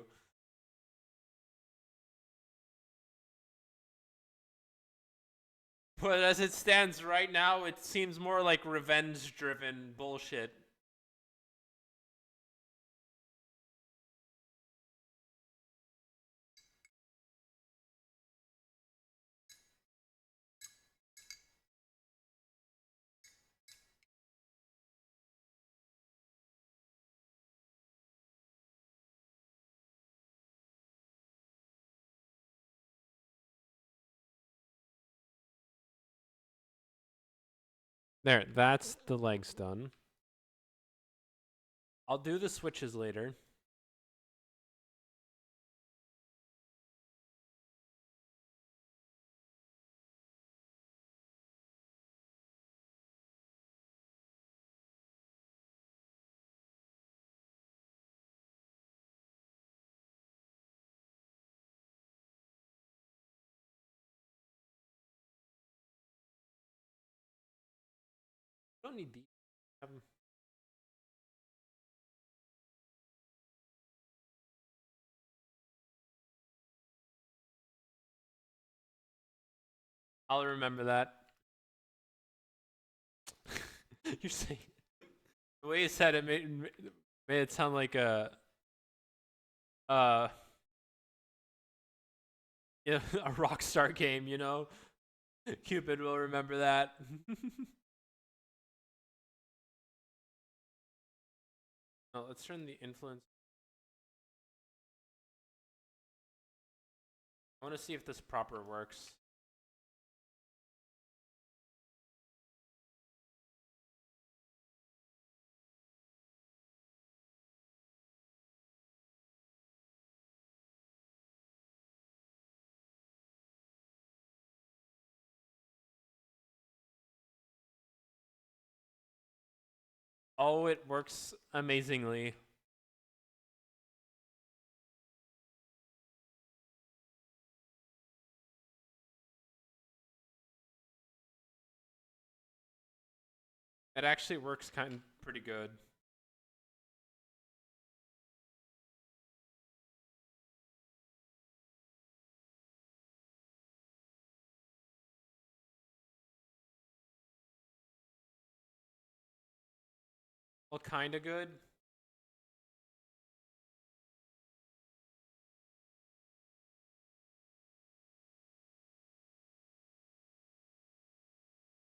S1: But as it stands right now, it seems more like revenge-driven bullshit. There, that's the legs done. I'll do the switches later. I don't need these. I'll remember that. You're saying the way you said it made it sound like uh yeah, a Rockstar game, you know? Cupid will remember that. Oh, let's turn the influence. I want to see if this proper works. Oh, it works amazingly. It actually works pretty good. Well, kinda good.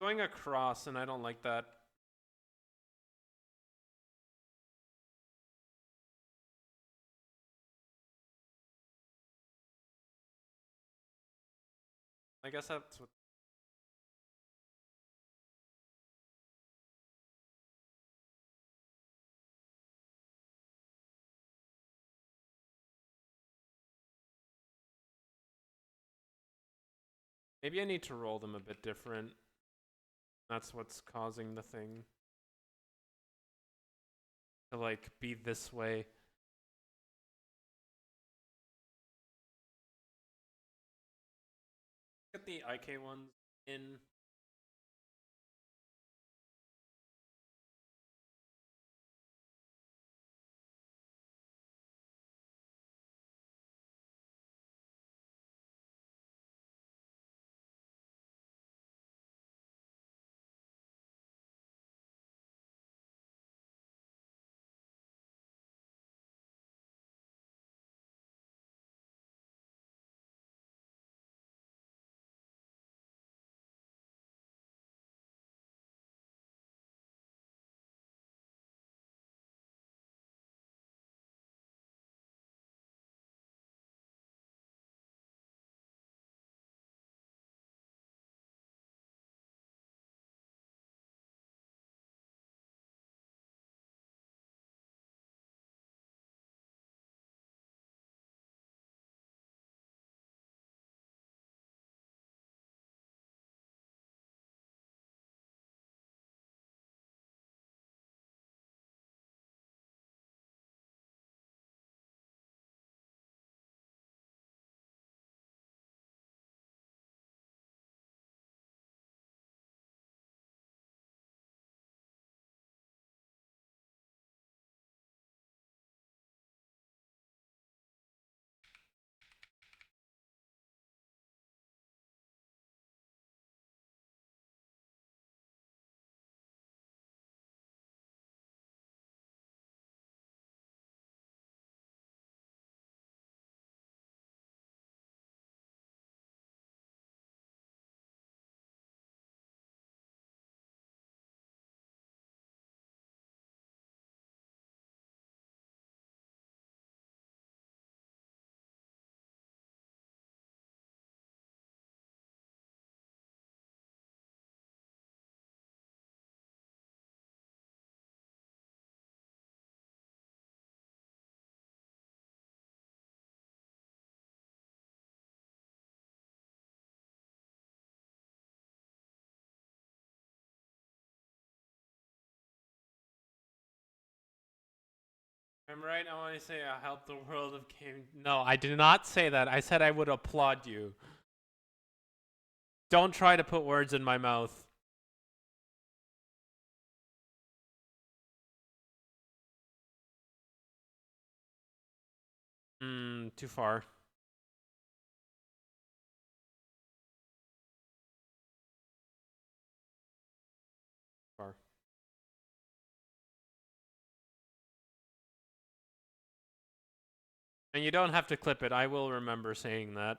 S1: Going across, and I don't like that. I guess that's what. Maybe I need to roll them a bit different. That's what's causing the thing to like be this way. Get the IK ones in. I'm right. I want to say I help the world of game. No, I did not say that. I said I would applaud you. Don't try to put words in my mouth. Too far. Far. And you don't have to clip it. I will remember saying that.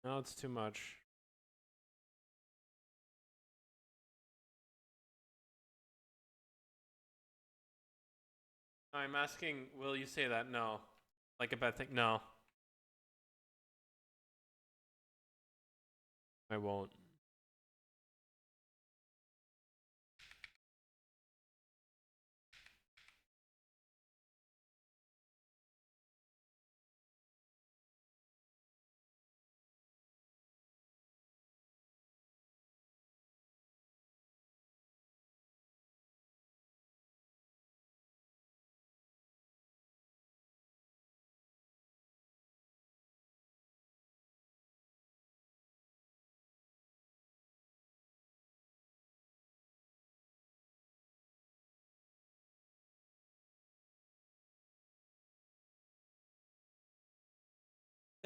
S1: No, it's too much. I'm asking, will you say that? No. Like a bad thing? No. I won't.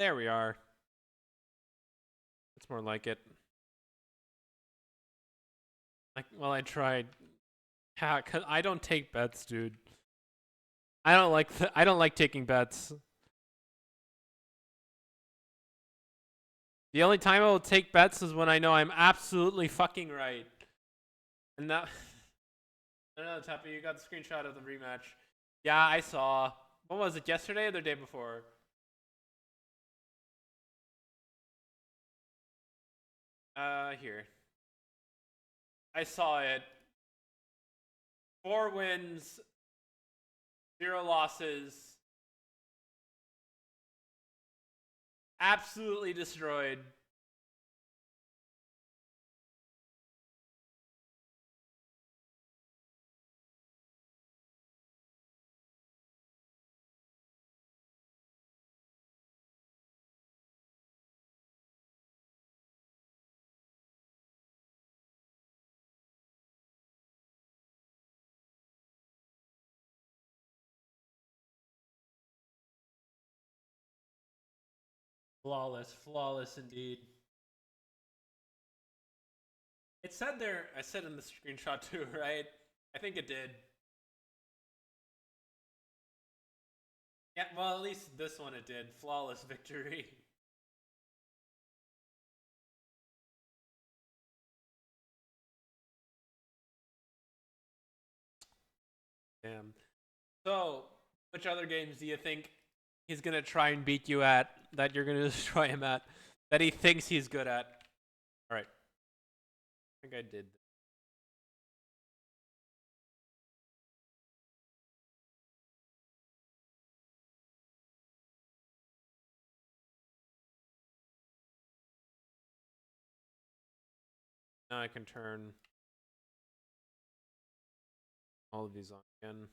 S1: There we are. It's more like it. Like, well, I tried. Yeah, cause I don't take bets, dude. I don't like taking bets. The only time I will take bets is when I know I'm absolutely fucking right. And that I don't know, Tuppy, you got the screenshot of the rematch. Yeah, I saw. What was it, yesterday or the day before? Here. I saw it. 4 wins, 0 losses. Absolutely destroyed. Flawless, flawless indeed. It said there, I said in the screenshot too, right? I think it did. Yeah, well, at least this one it did. Flawless victory. Damn. So, which other games do you think he's gonna try and beat you at? That you're gonna destroy him at? That he thinks he's good at? All right. I think I did. Now I can turn all of these on again.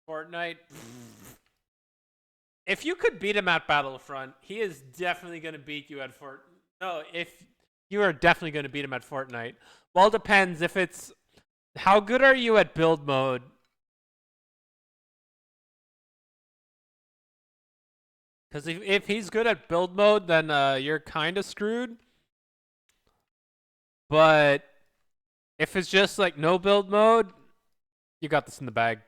S1: Fortnite. If you could beat him at Battlefront, he is definitely going to beat you at Fort. No, if you are definitely going to beat him at Fortnite. Well, depends if it's how good are you at build mode. Because if he's good at build mode, then you're kind of screwed. But if it's just like no build mode, you got this in the bag.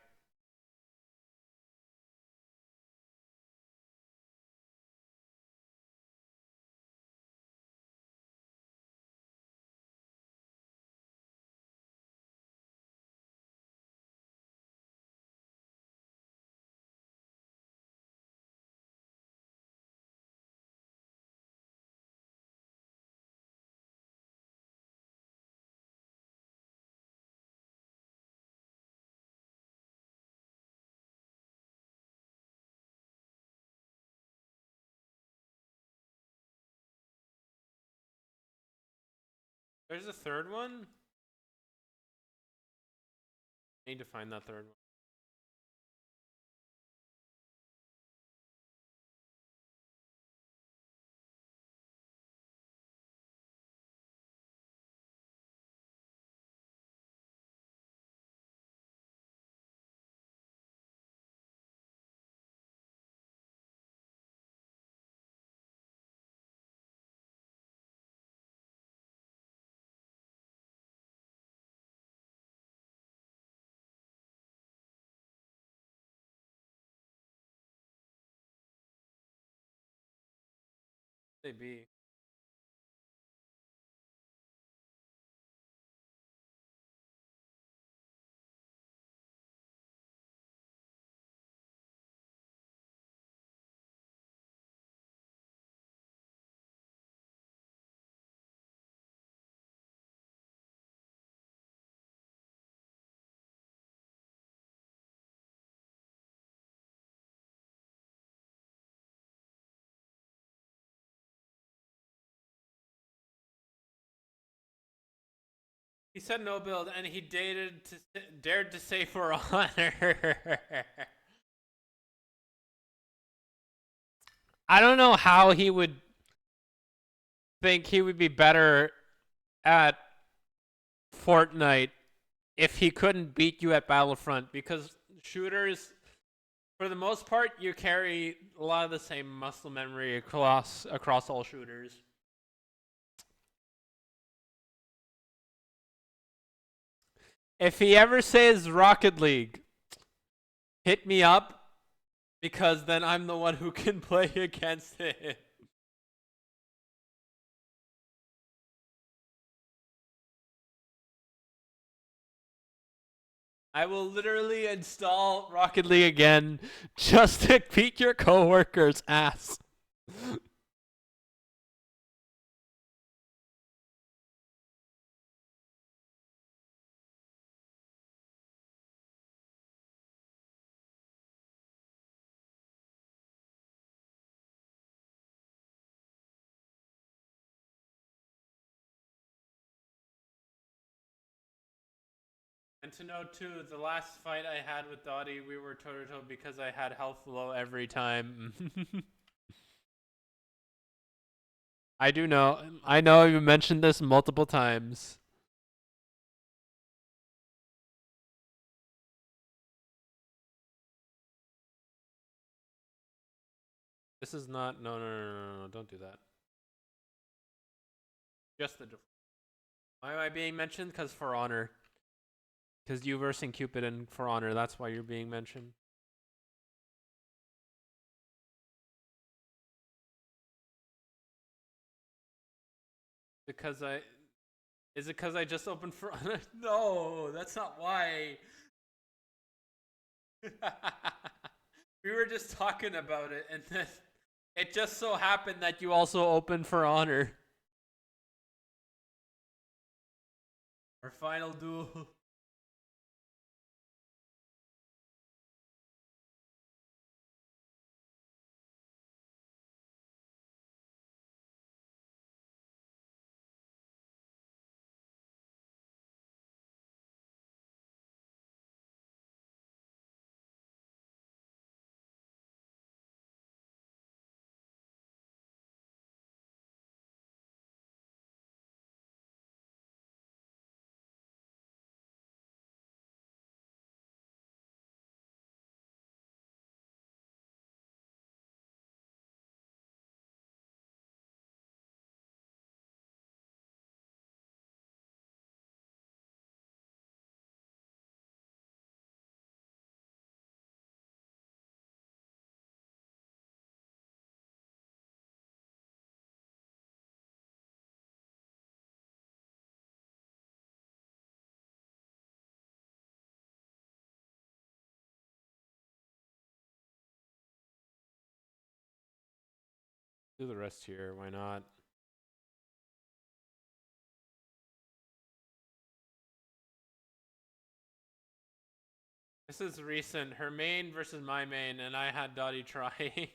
S1: There's a third one. I need to find that third one. They be. He said no build, and he dared to say For Honor. I don't know how he would think he would be better at Fortnite if he couldn't beat you at Battlefront, because shooters, for the most part, you carry a lot of the same muscle memory across all shooters. If he ever says Rocket League, hit me up, because then I'm the one who can play against him. I will literally install Rocket League again just to beat your coworker's ass. And to note too, the last fight I had with Dottie, we were toe-to-toe because I had health low every time. I do know. I know you mentioned this multiple times. This is not. No. Don't do that. Just the. Why am I being mentioned? Because For Honor. Because you versing Cupid and For Honor. That's why you're being mentioned. Because I. Is it because I just opened For Honor? No, that's not why. We were just talking about it, and then it just so happened that you also opened For Honor. Our final duel. Do the rest here. Why not? This is recent. Her main versus my main, and I had Dottie try.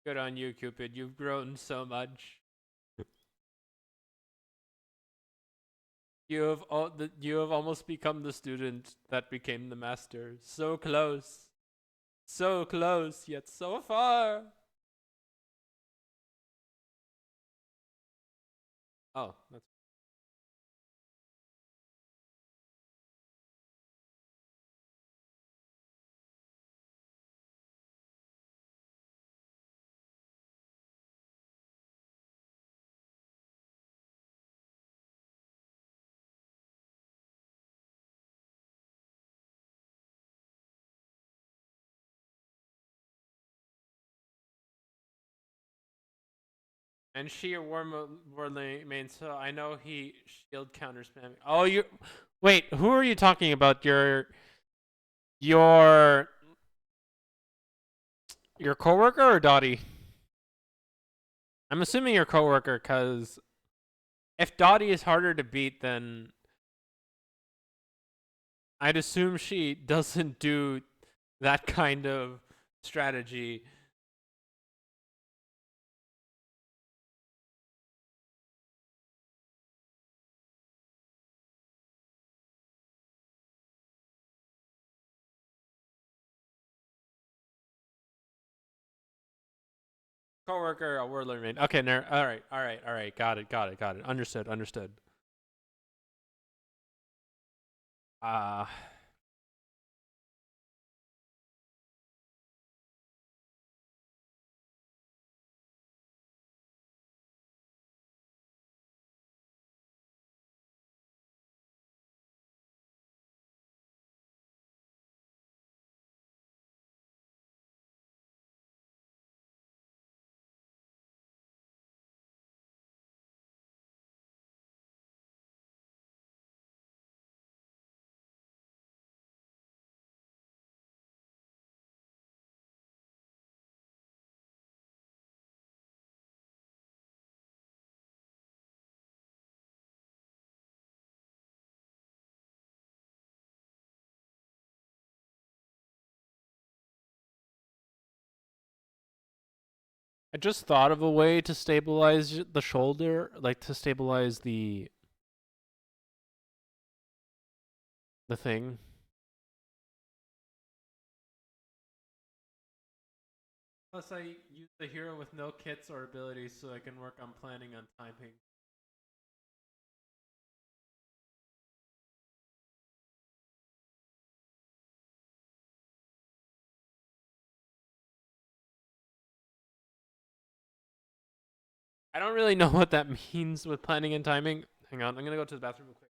S1: Good on you, Cupid. You've grown so much. You have almost become the student that became the master. So close. So close, yet so far. Oh, that's and she a war main, so I know he shield counter spamming. Oh, you wait. Who are you talking about? Your coworker or Dottie? I'm assuming your coworker, cause If Dottie is harder to beat, then I'd assume she doesn't do that kind of strategy. Coworker, a word remain. Okay, all right, all right, all right. Got it, got it, got it. Understood, understood. Uh I just thought of a way to stabilize the shoulder, like to stabilize the thing. Plus, I use the hero with no kits or abilities, so I can work on planning on timing. I don't really know what that means with planning and timing. Hang on, I'm gonna go to the bathroom real quick.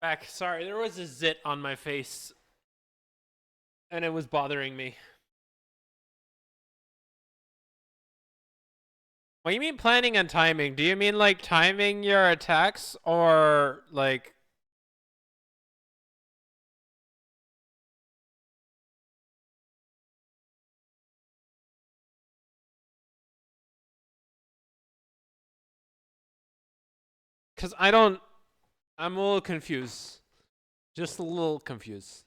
S1: Back. Sorry, there was a zit on my face, and it was bothering me. What do you mean planning and timing? Do you mean like timing your attacks or like? Because I don't. I'm a little confused. Just a little confused.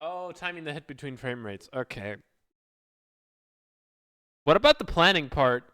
S1: Oh, timing the hit between frame rates. Okay. What about the planning part?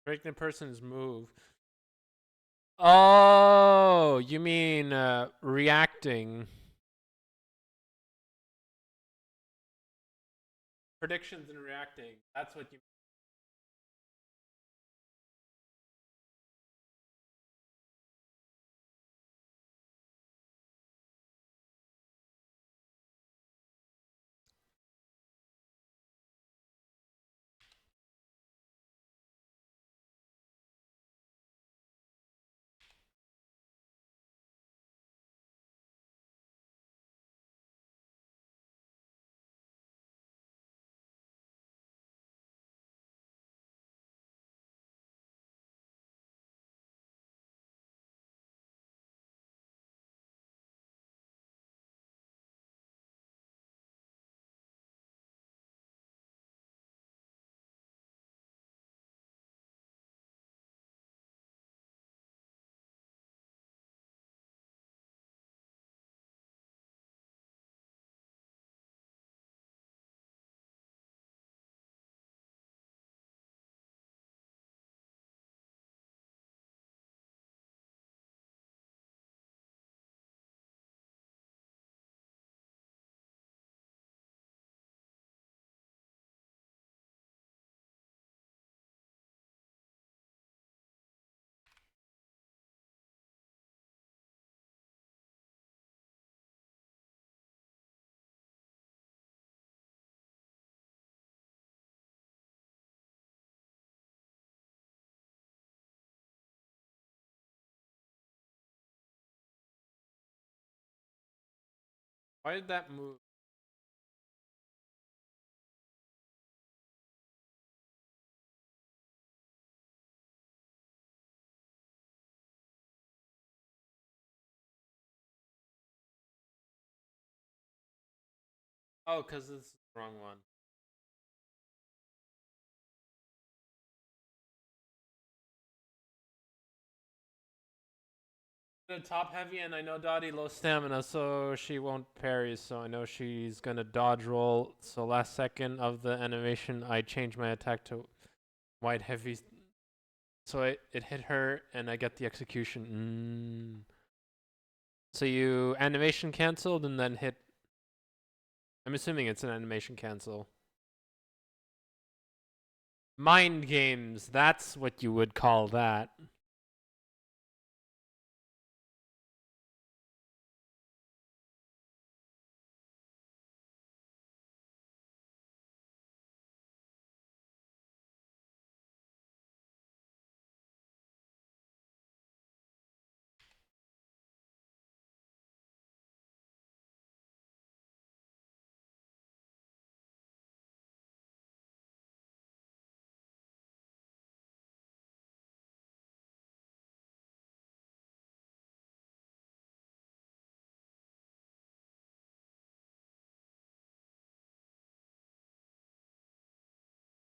S1: Break the person's move. Oh, you mean reacting. Predictions and reacting. That's what you. Why did that move? Oh, because it's the wrong one. The top heavy, and I know Dottie low stamina, so she won't parry. So I know she's gonna dodge roll. So last second of the animation, I changed my attack to wide heavy. So it hit her, and I get the execution. So you animation canceled and then hit. I'm assuming it's an animation cancel. Mind games. That's what you would call that.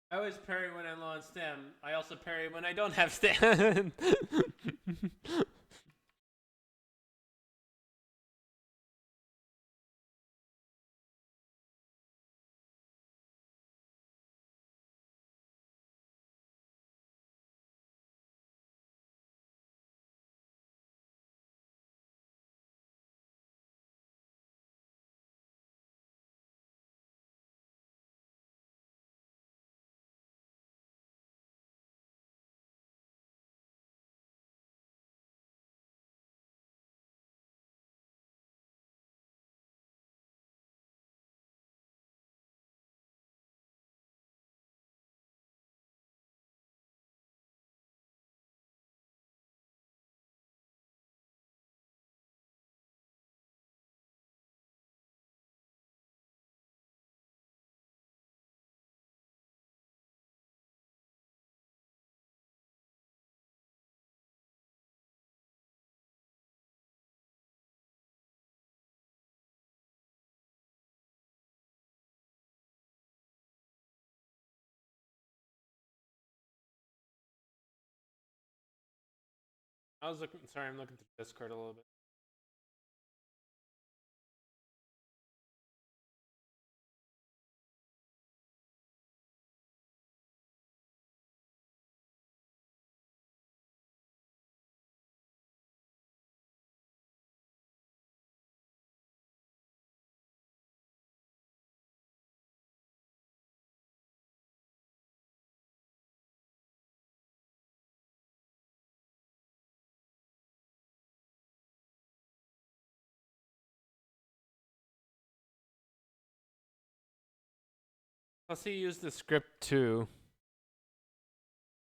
S1: I always parry when I'm low on stam. I also parry when I don't have stam. I was looking. Sorry, I'm looking through Discord a little bit. Plus, he used the script too.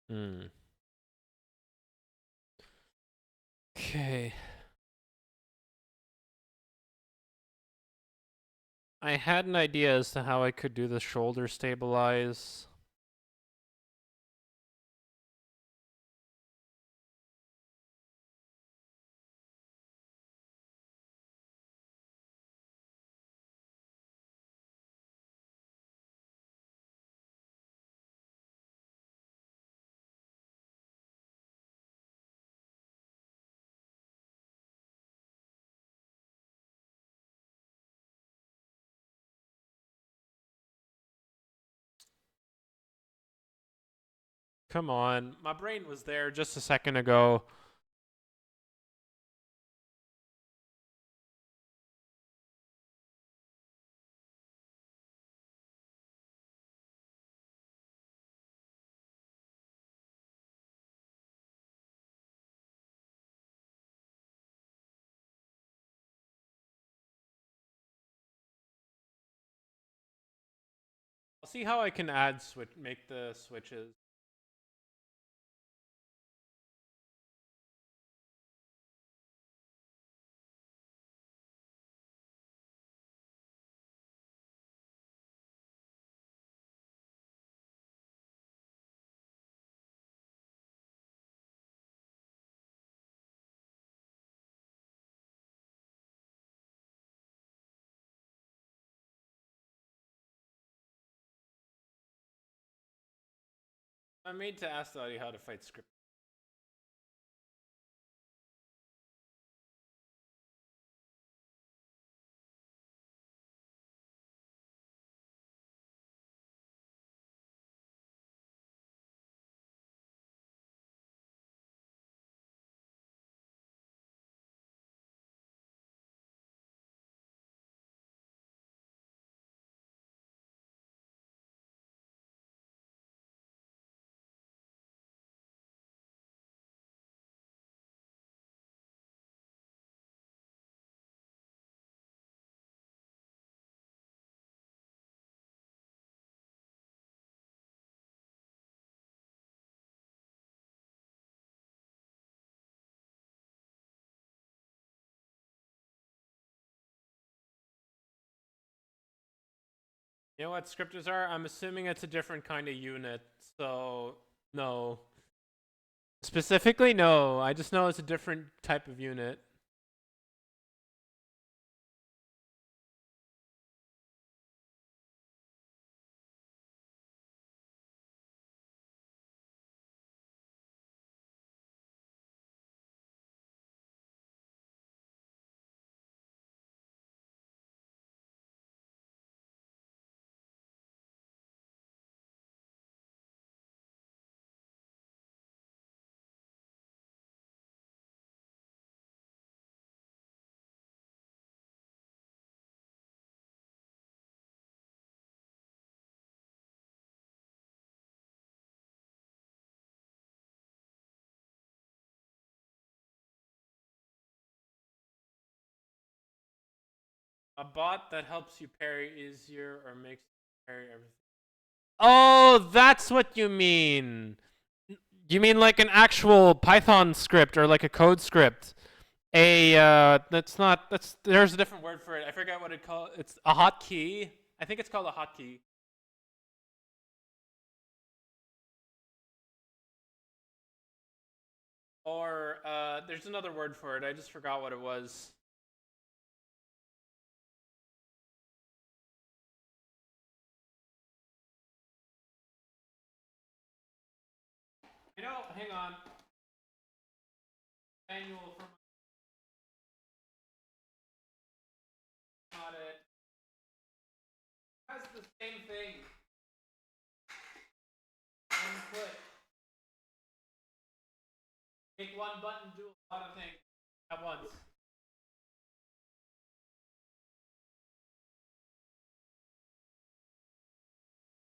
S1: Hmm. Okay. I had an idea as to how I could do the shoulder stabilize. Come on. My brain was there just a second ago. I'll see how I can make the switches. I'm made to ask Dottie how to fight script. You know what scripters are? I'm assuming it's a different kind of unit. So, no. Specifically, no. I just know it's a different type of unit. A bot that helps you parry easier or makes you parry everything. Oh, that's what you mean. You mean like an actual Python script or like a code script? That's not. That's there's a different word for it. I forget what it called. It's a hotkey. I think it's called a hotkey. Or there's another word for it. I just forgot what it was. You know, hang on. Manual from not it. Has the same thing. One click. Make one button do a lot of things at once.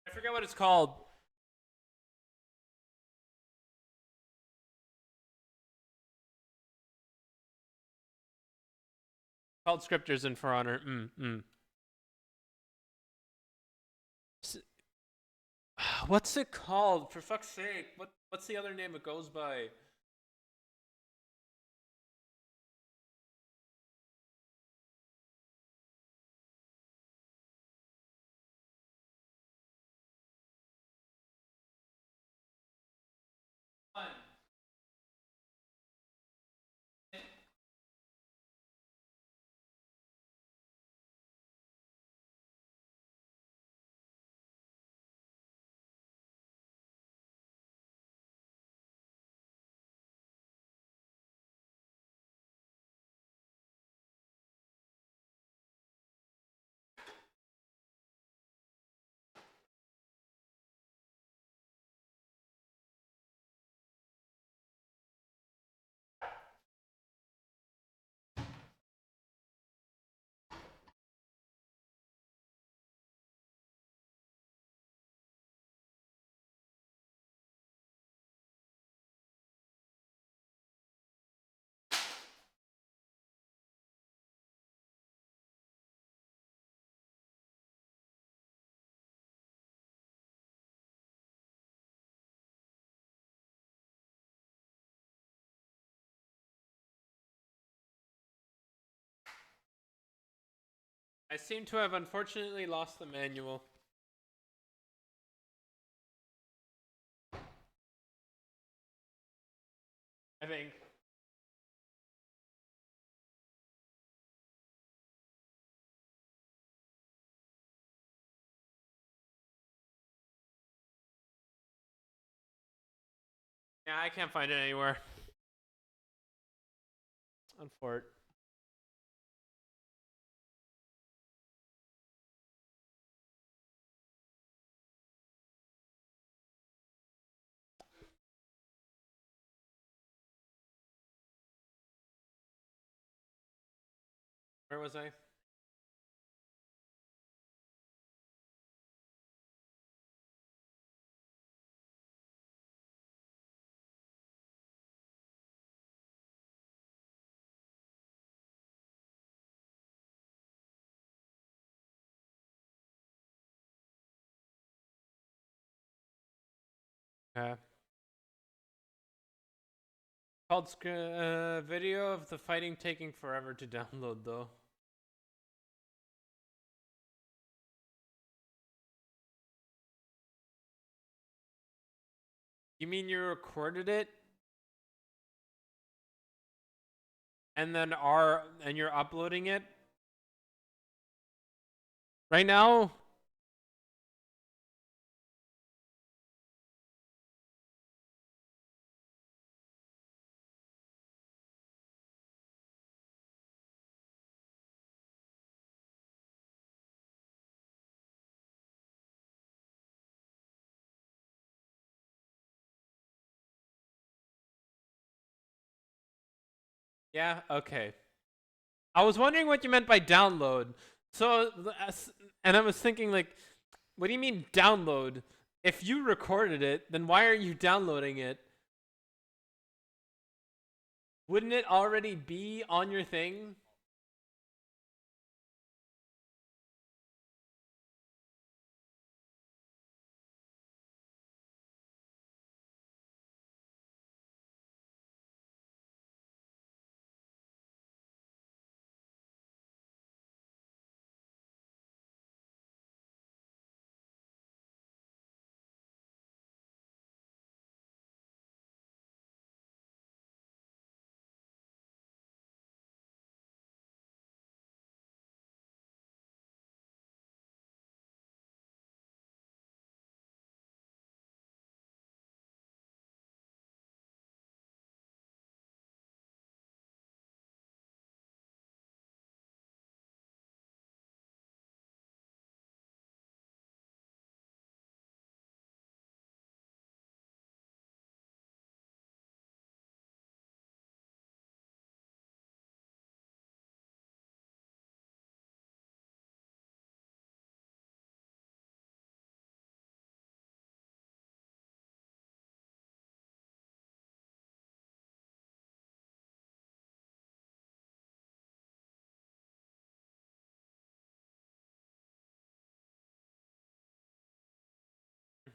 S1: I forget what it's called. Called scripters in For Honor. What's it called? For fuck's sake. What's the other name it goes by? One. I seem to have unfortunately lost the manual. I think. Yeah, I can't find it anywhere. Unfort. Where was I? Called video of the fighting taking forever to download though. You mean you recorded it? And then you're uploading it? Right now? Yeah, okay. I was wondering what you meant by download. So, and I was thinking, like, what do you mean download? If you recorded it, then why are you downloading it? Wouldn't it already be on your thing?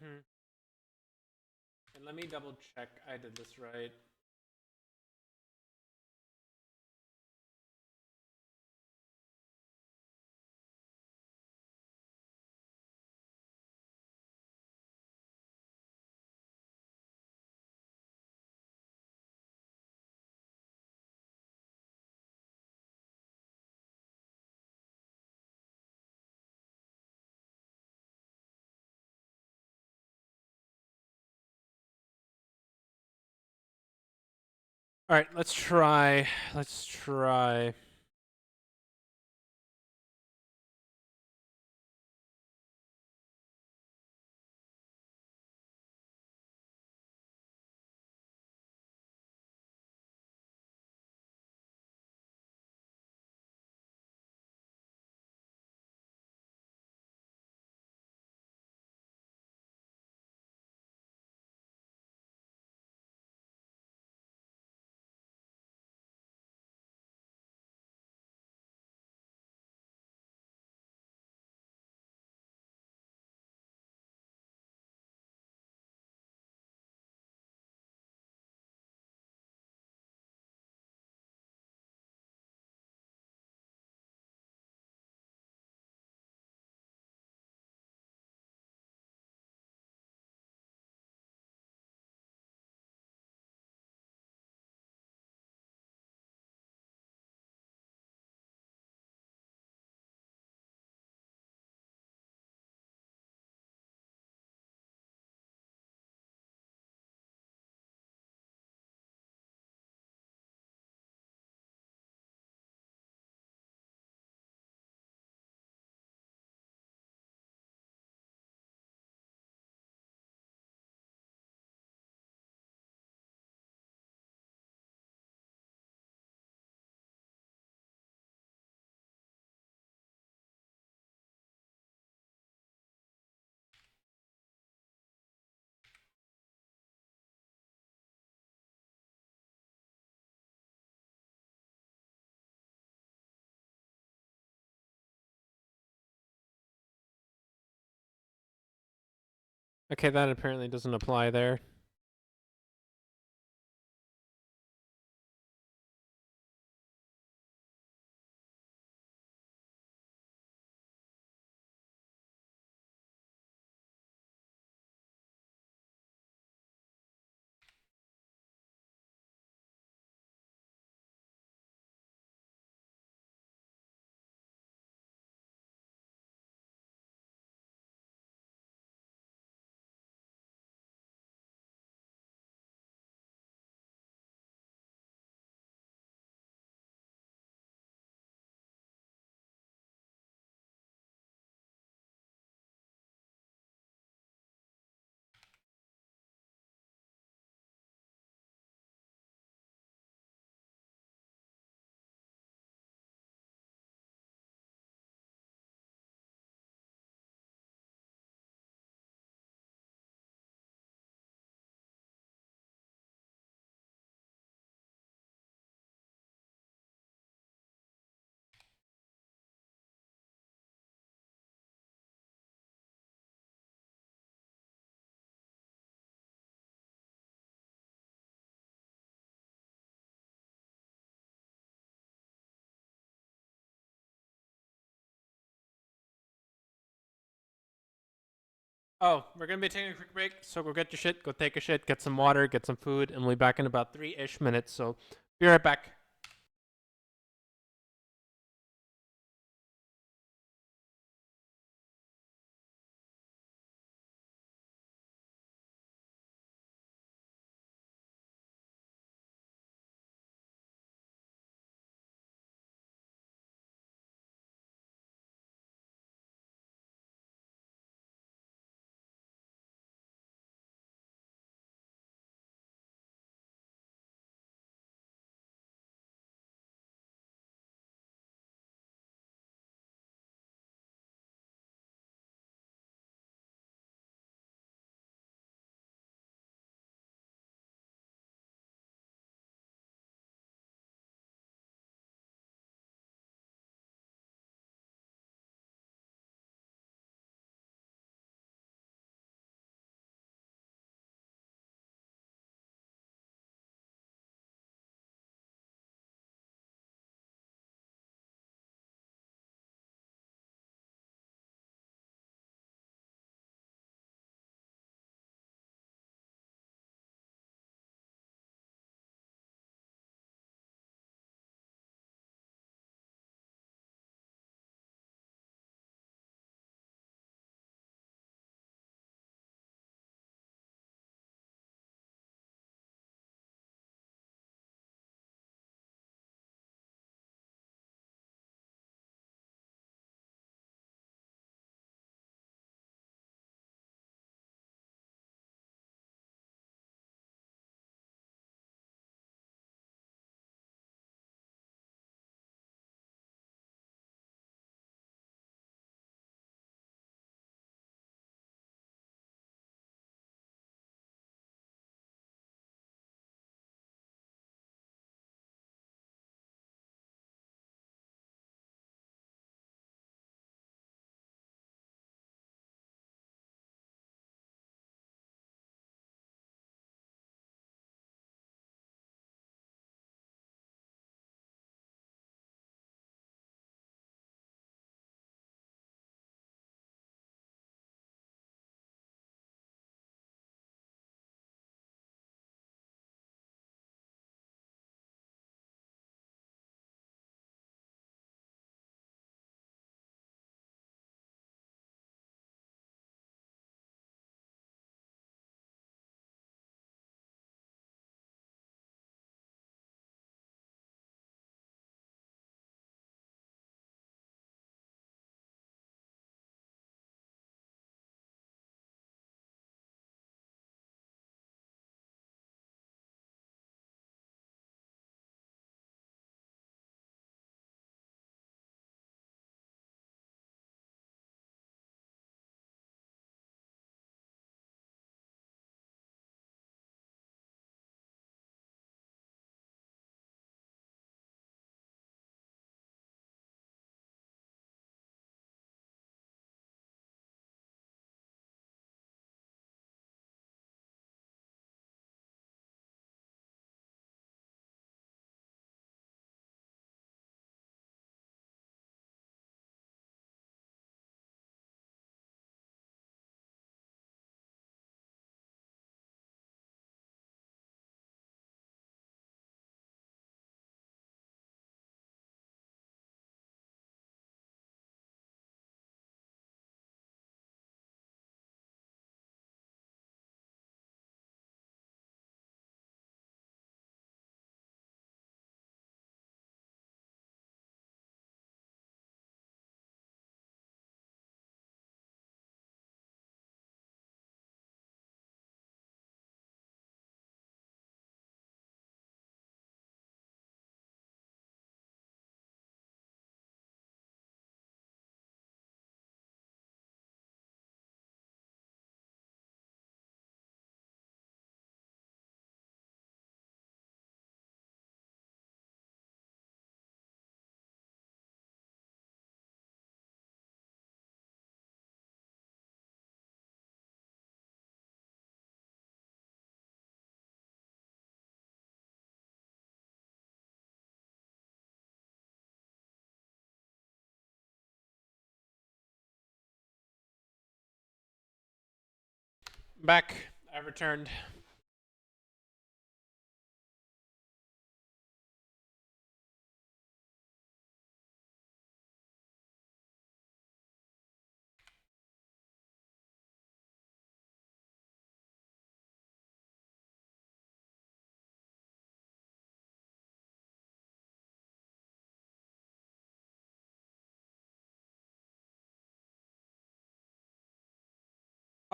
S1: Mm-hmm. And let me double check I did this right. All right, let's try. Let's try. Okay, that apparently doesn't apply there. Oh, we're gonna be taking a quick break, so go get your shit, go take a shit, get some water, get some food, and we'll be back in about 3-ish minutes. So be right back. Back. I returned.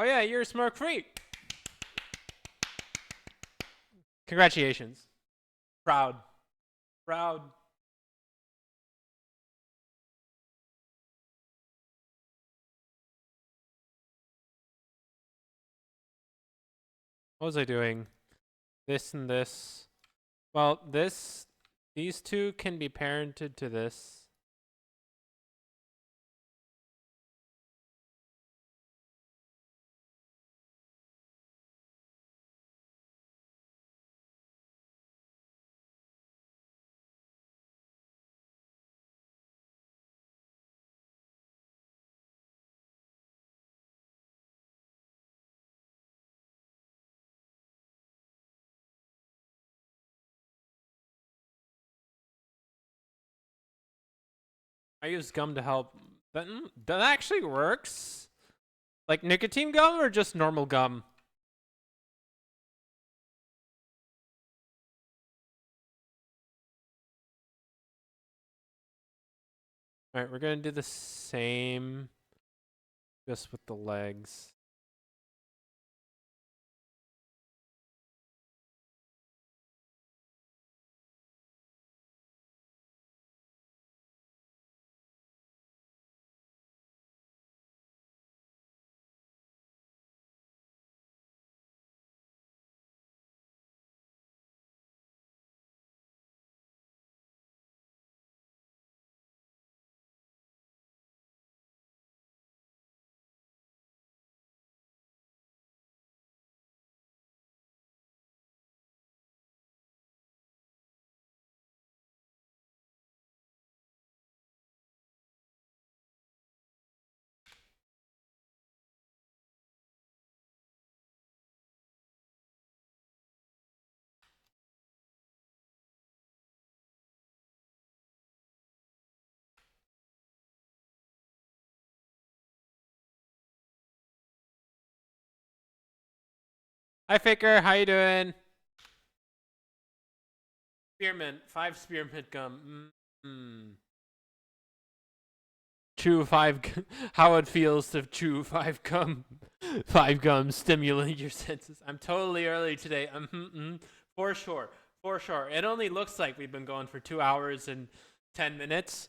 S1: Oh yeah, you're smoke free. Congratulations. Proud. Proud. What was I doing? This and this. Well, these two can be parented to this. I use gum to help. That actually works. Like nicotine gum or just normal gum? All right, we're gonna do the same, just with the legs. Hi, Faker. How you doing? Spearmint. 5 spearmint gum. Chew 5. How it feels to chew 5 gum. 5 gum stimulate your senses. I'm totally early today. For sure. For sure. It only looks like we've been going for 2 hours and 10 minutes.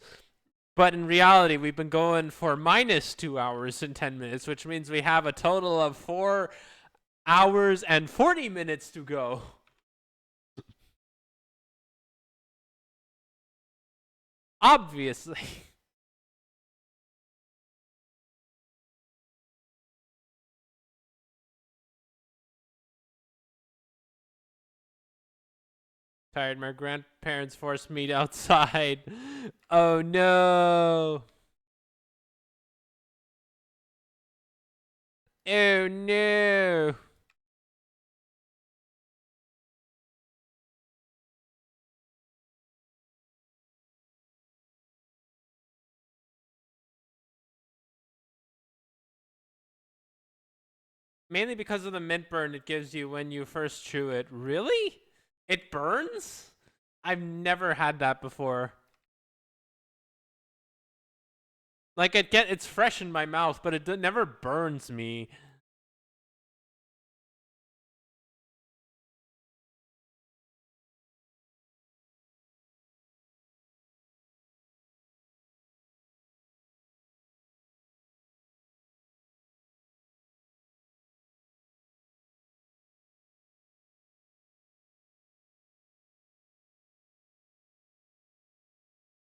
S1: But in reality, we've been going for minus 2 hours and 10 minutes, which means we have a total of 4 hours and 40 minutes to go. Obviously. Tired. My grandparents forced me outside. Oh no. Oh no. Mainly because of the mint burn it gives you when you first chew it. Really? It burns? I've never had that before. Like it's fresh in my mouth, but it never burns me.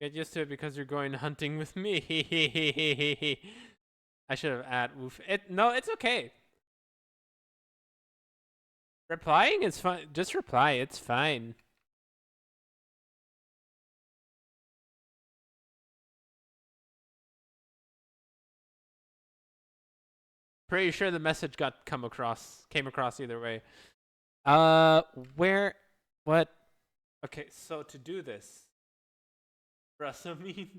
S1: Get used to it because you're going hunting with me. I should have added oof. No, it's okay. Replying is fine. Just reply. It's fine. Pretty sure the message came across either way. Where, what? Okay, so to do this, Rasamine.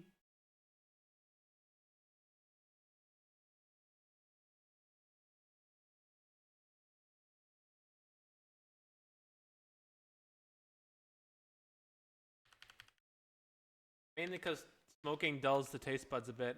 S1: Mainly because smoking dulls the taste buds a bit.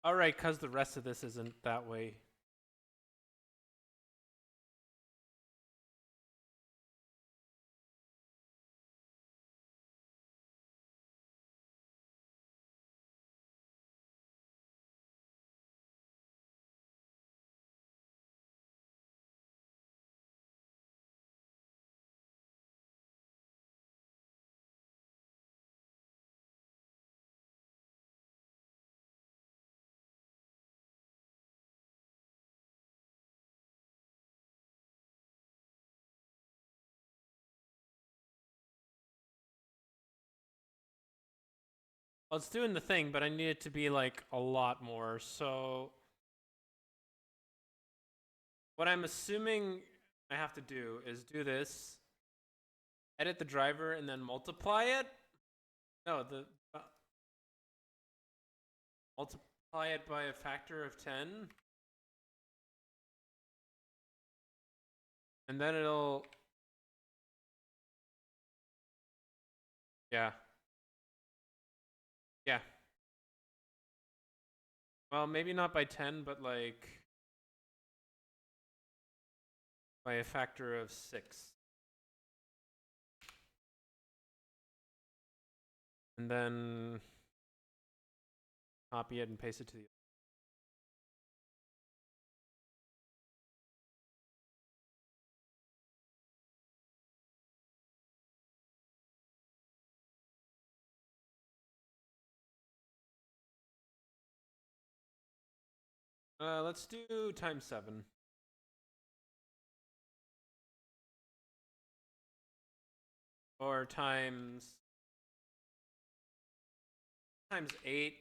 S1: Alright, because the rest of this isn't that way. Well, it's doing the thing, but I need it to be like a lot more. So what I'm assuming I have to do is do this, edit the driver, and then multiply it. No, multiply it by a factor of 10. And then it'll, yeah. Yeah. Well, maybe not by 10, but like by a factor of 6. And then copy it and paste it to the let's do times 7. Or times 8.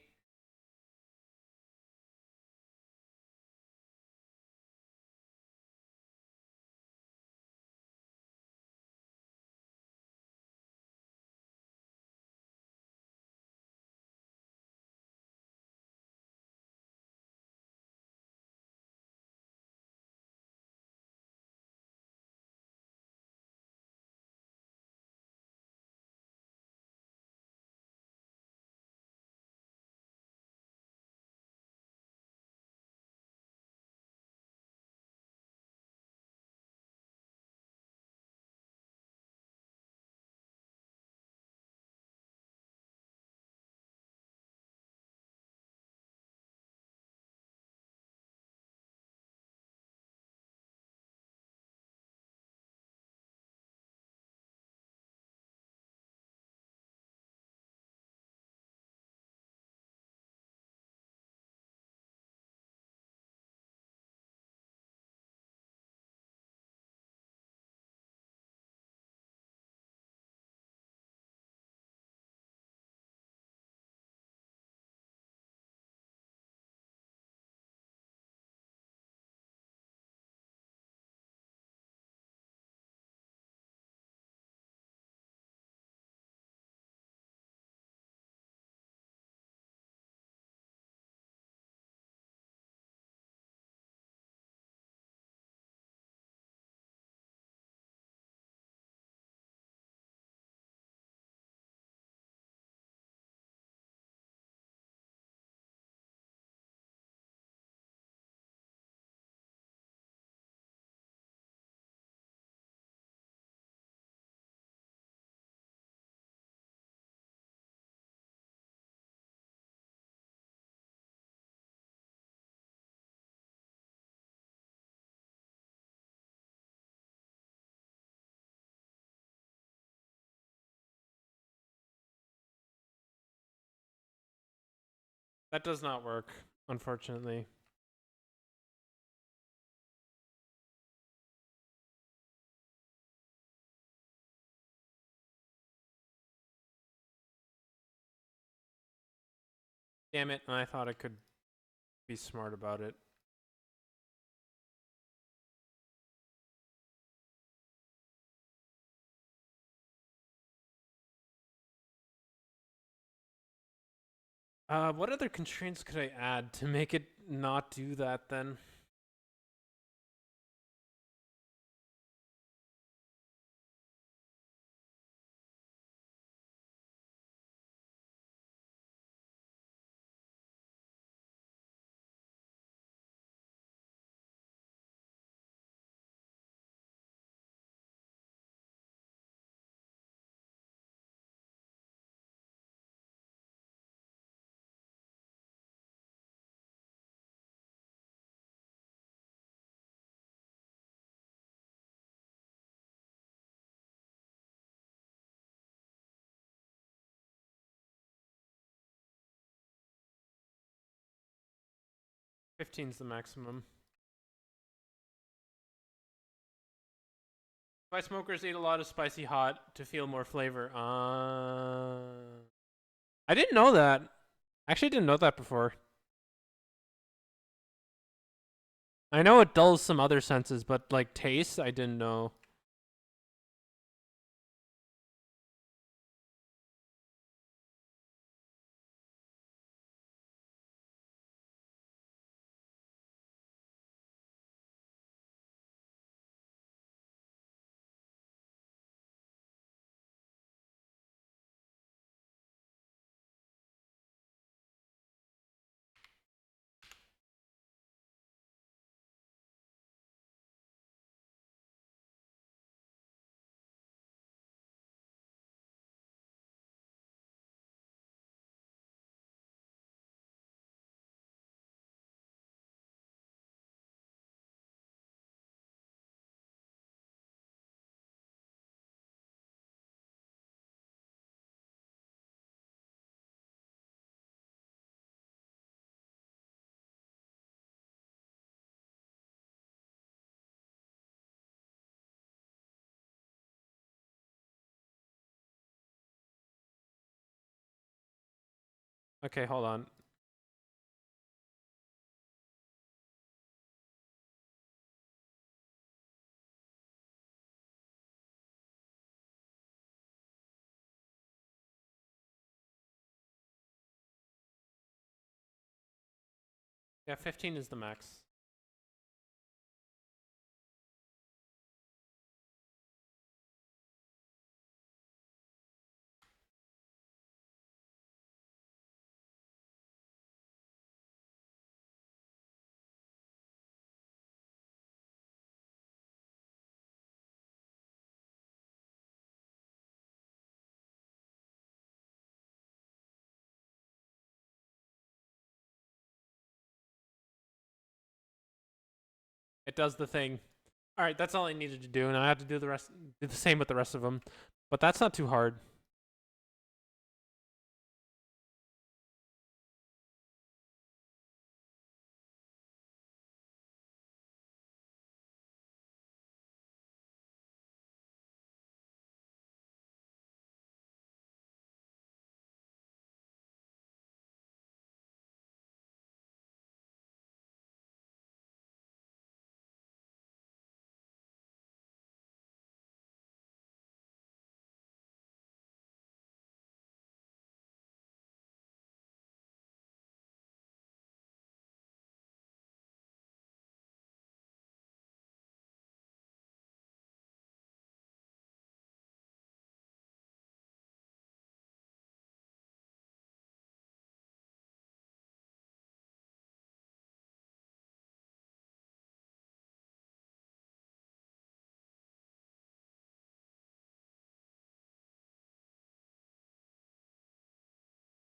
S1: That does not work, unfortunately. Damn it, I thought I could be smart about it. What other constraints could I add to make it not do that then? Fifteen's the maximum. Why smokers eat a lot of spicy hot to feel more flavor? I didn't know that. I actually didn't know that before. I know it dulls some other senses, but like taste, I didn't know. Okay, hold on. Yeah, 15 is the max. It does the thing. All right, that's all I needed to do, and I have to do the same with the rest of them. But that's not too hard.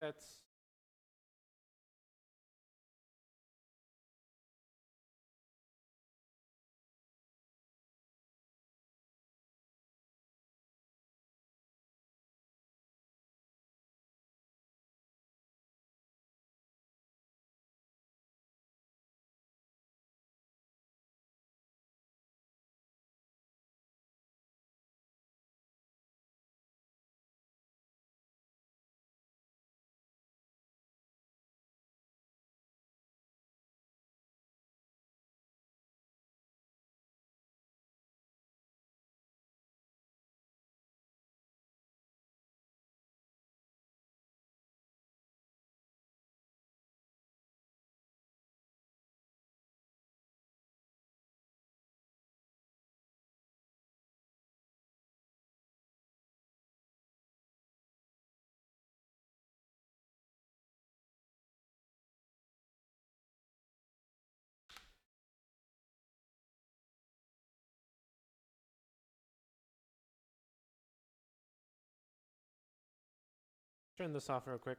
S1: That's Turn this off real quick.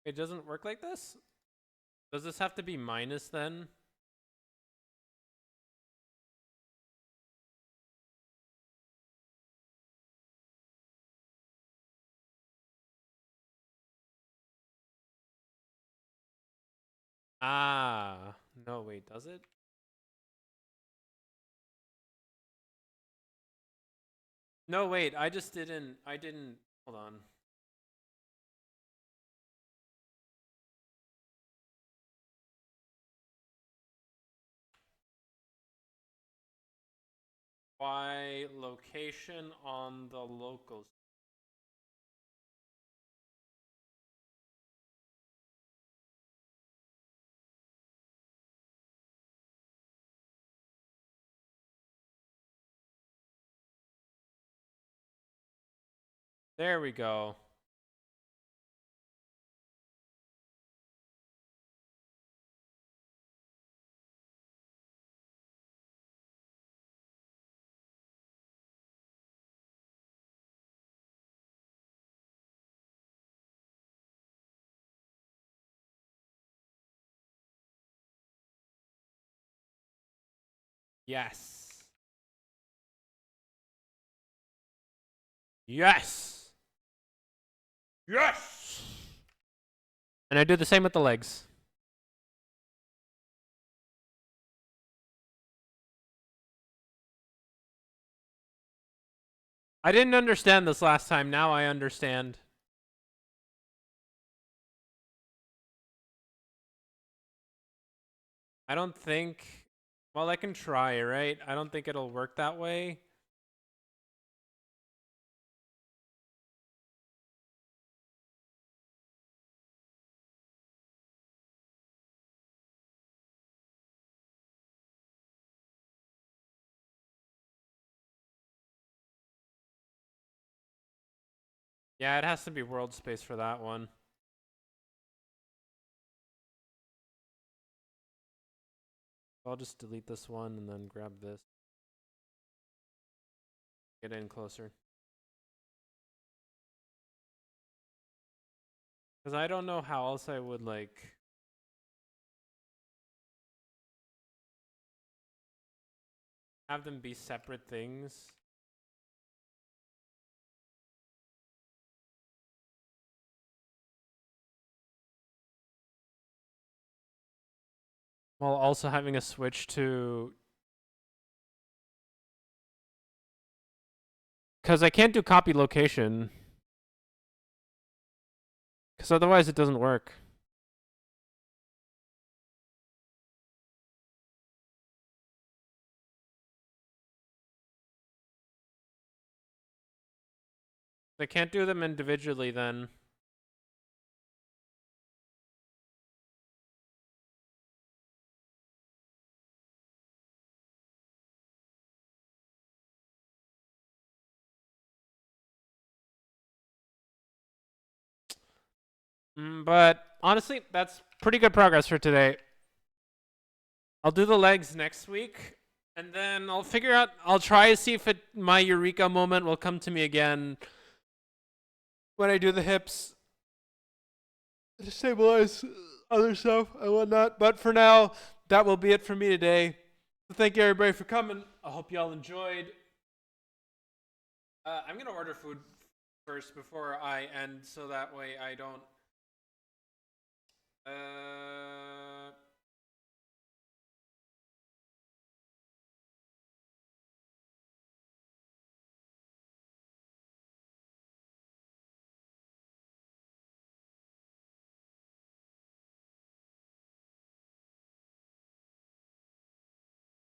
S1: It doesn't work like this? Does this have to be minus then? Ah, no, wait, does it? No, wait, I didn't, hold on. Why location on the locals? There we go. Yes. Yes. Yes. And I do the same with the legs. I didn't understand this last time. Now I understand. I don't think... Well, I can try, right? I don't think it'll work that way. Yeah, it has to be world space for that one. I'll just delete this one and then grab this. Get in closer. Because I don't know how else I would, like... have them be separate things. While also having a switch to... Because I can't do copy location. Because otherwise it doesn't work. I can't do them individually then. But honestly, that's pretty good progress for today. I'll do the legs next week, and then I'll figure out. I'll try to see if my eureka moment will come to me again when I do the hips to stabilize other stuff and whatnot. But for now, that will be it for me today. Thank you everybody for coming. I hope y'all enjoyed. I'm gonna order food first before I end, so that way I don't.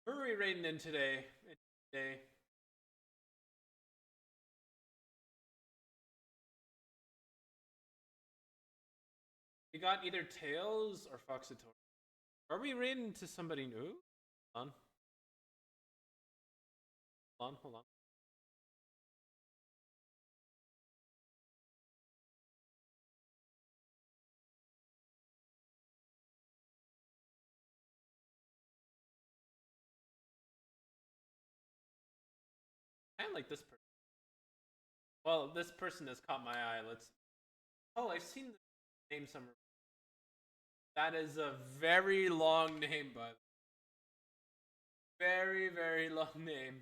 S1: Who are we raiding in today? We got either Tails or Foxator. Are we raiding to somebody new? Hold on. Hold on. I am kind of like this person. Well, this person has caught my eye. Oh, I've seen the name somewhere. That is a very long name, but very, very long name.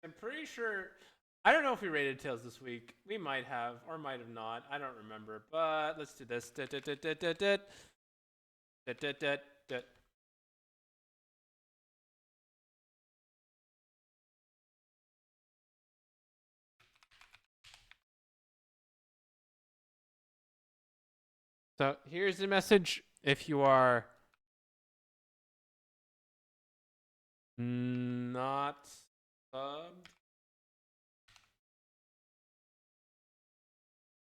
S1: I'm pretty sure. I don't know if we rated Tails this week. We might have, or might have not. I don't remember. But let's do this. So here's the message. If you are not subbed,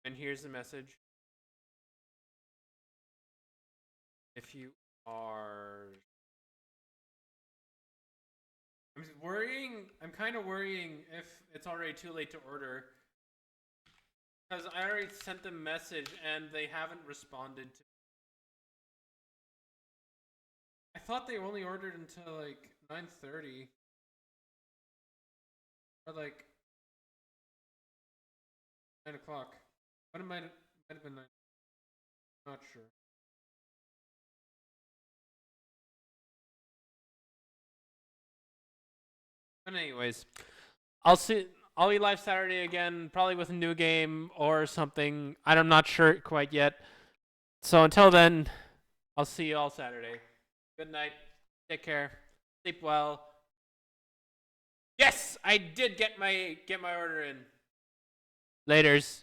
S1: and here's the message. If you are, I'm kind of worrying if it's already too late to order. Because I already sent them a message and they haven't responded to. I thought they only ordered until like 9:30. Or like 9 o'clock. But it might have been 9. I'm not sure. But anyways, I'll be live Saturday again, probably with a new game or something. I'm not sure quite yet. So until then, I'll see you all Saturday. Good night. Take care. Sleep well. Yes, I did get my order in. Laters.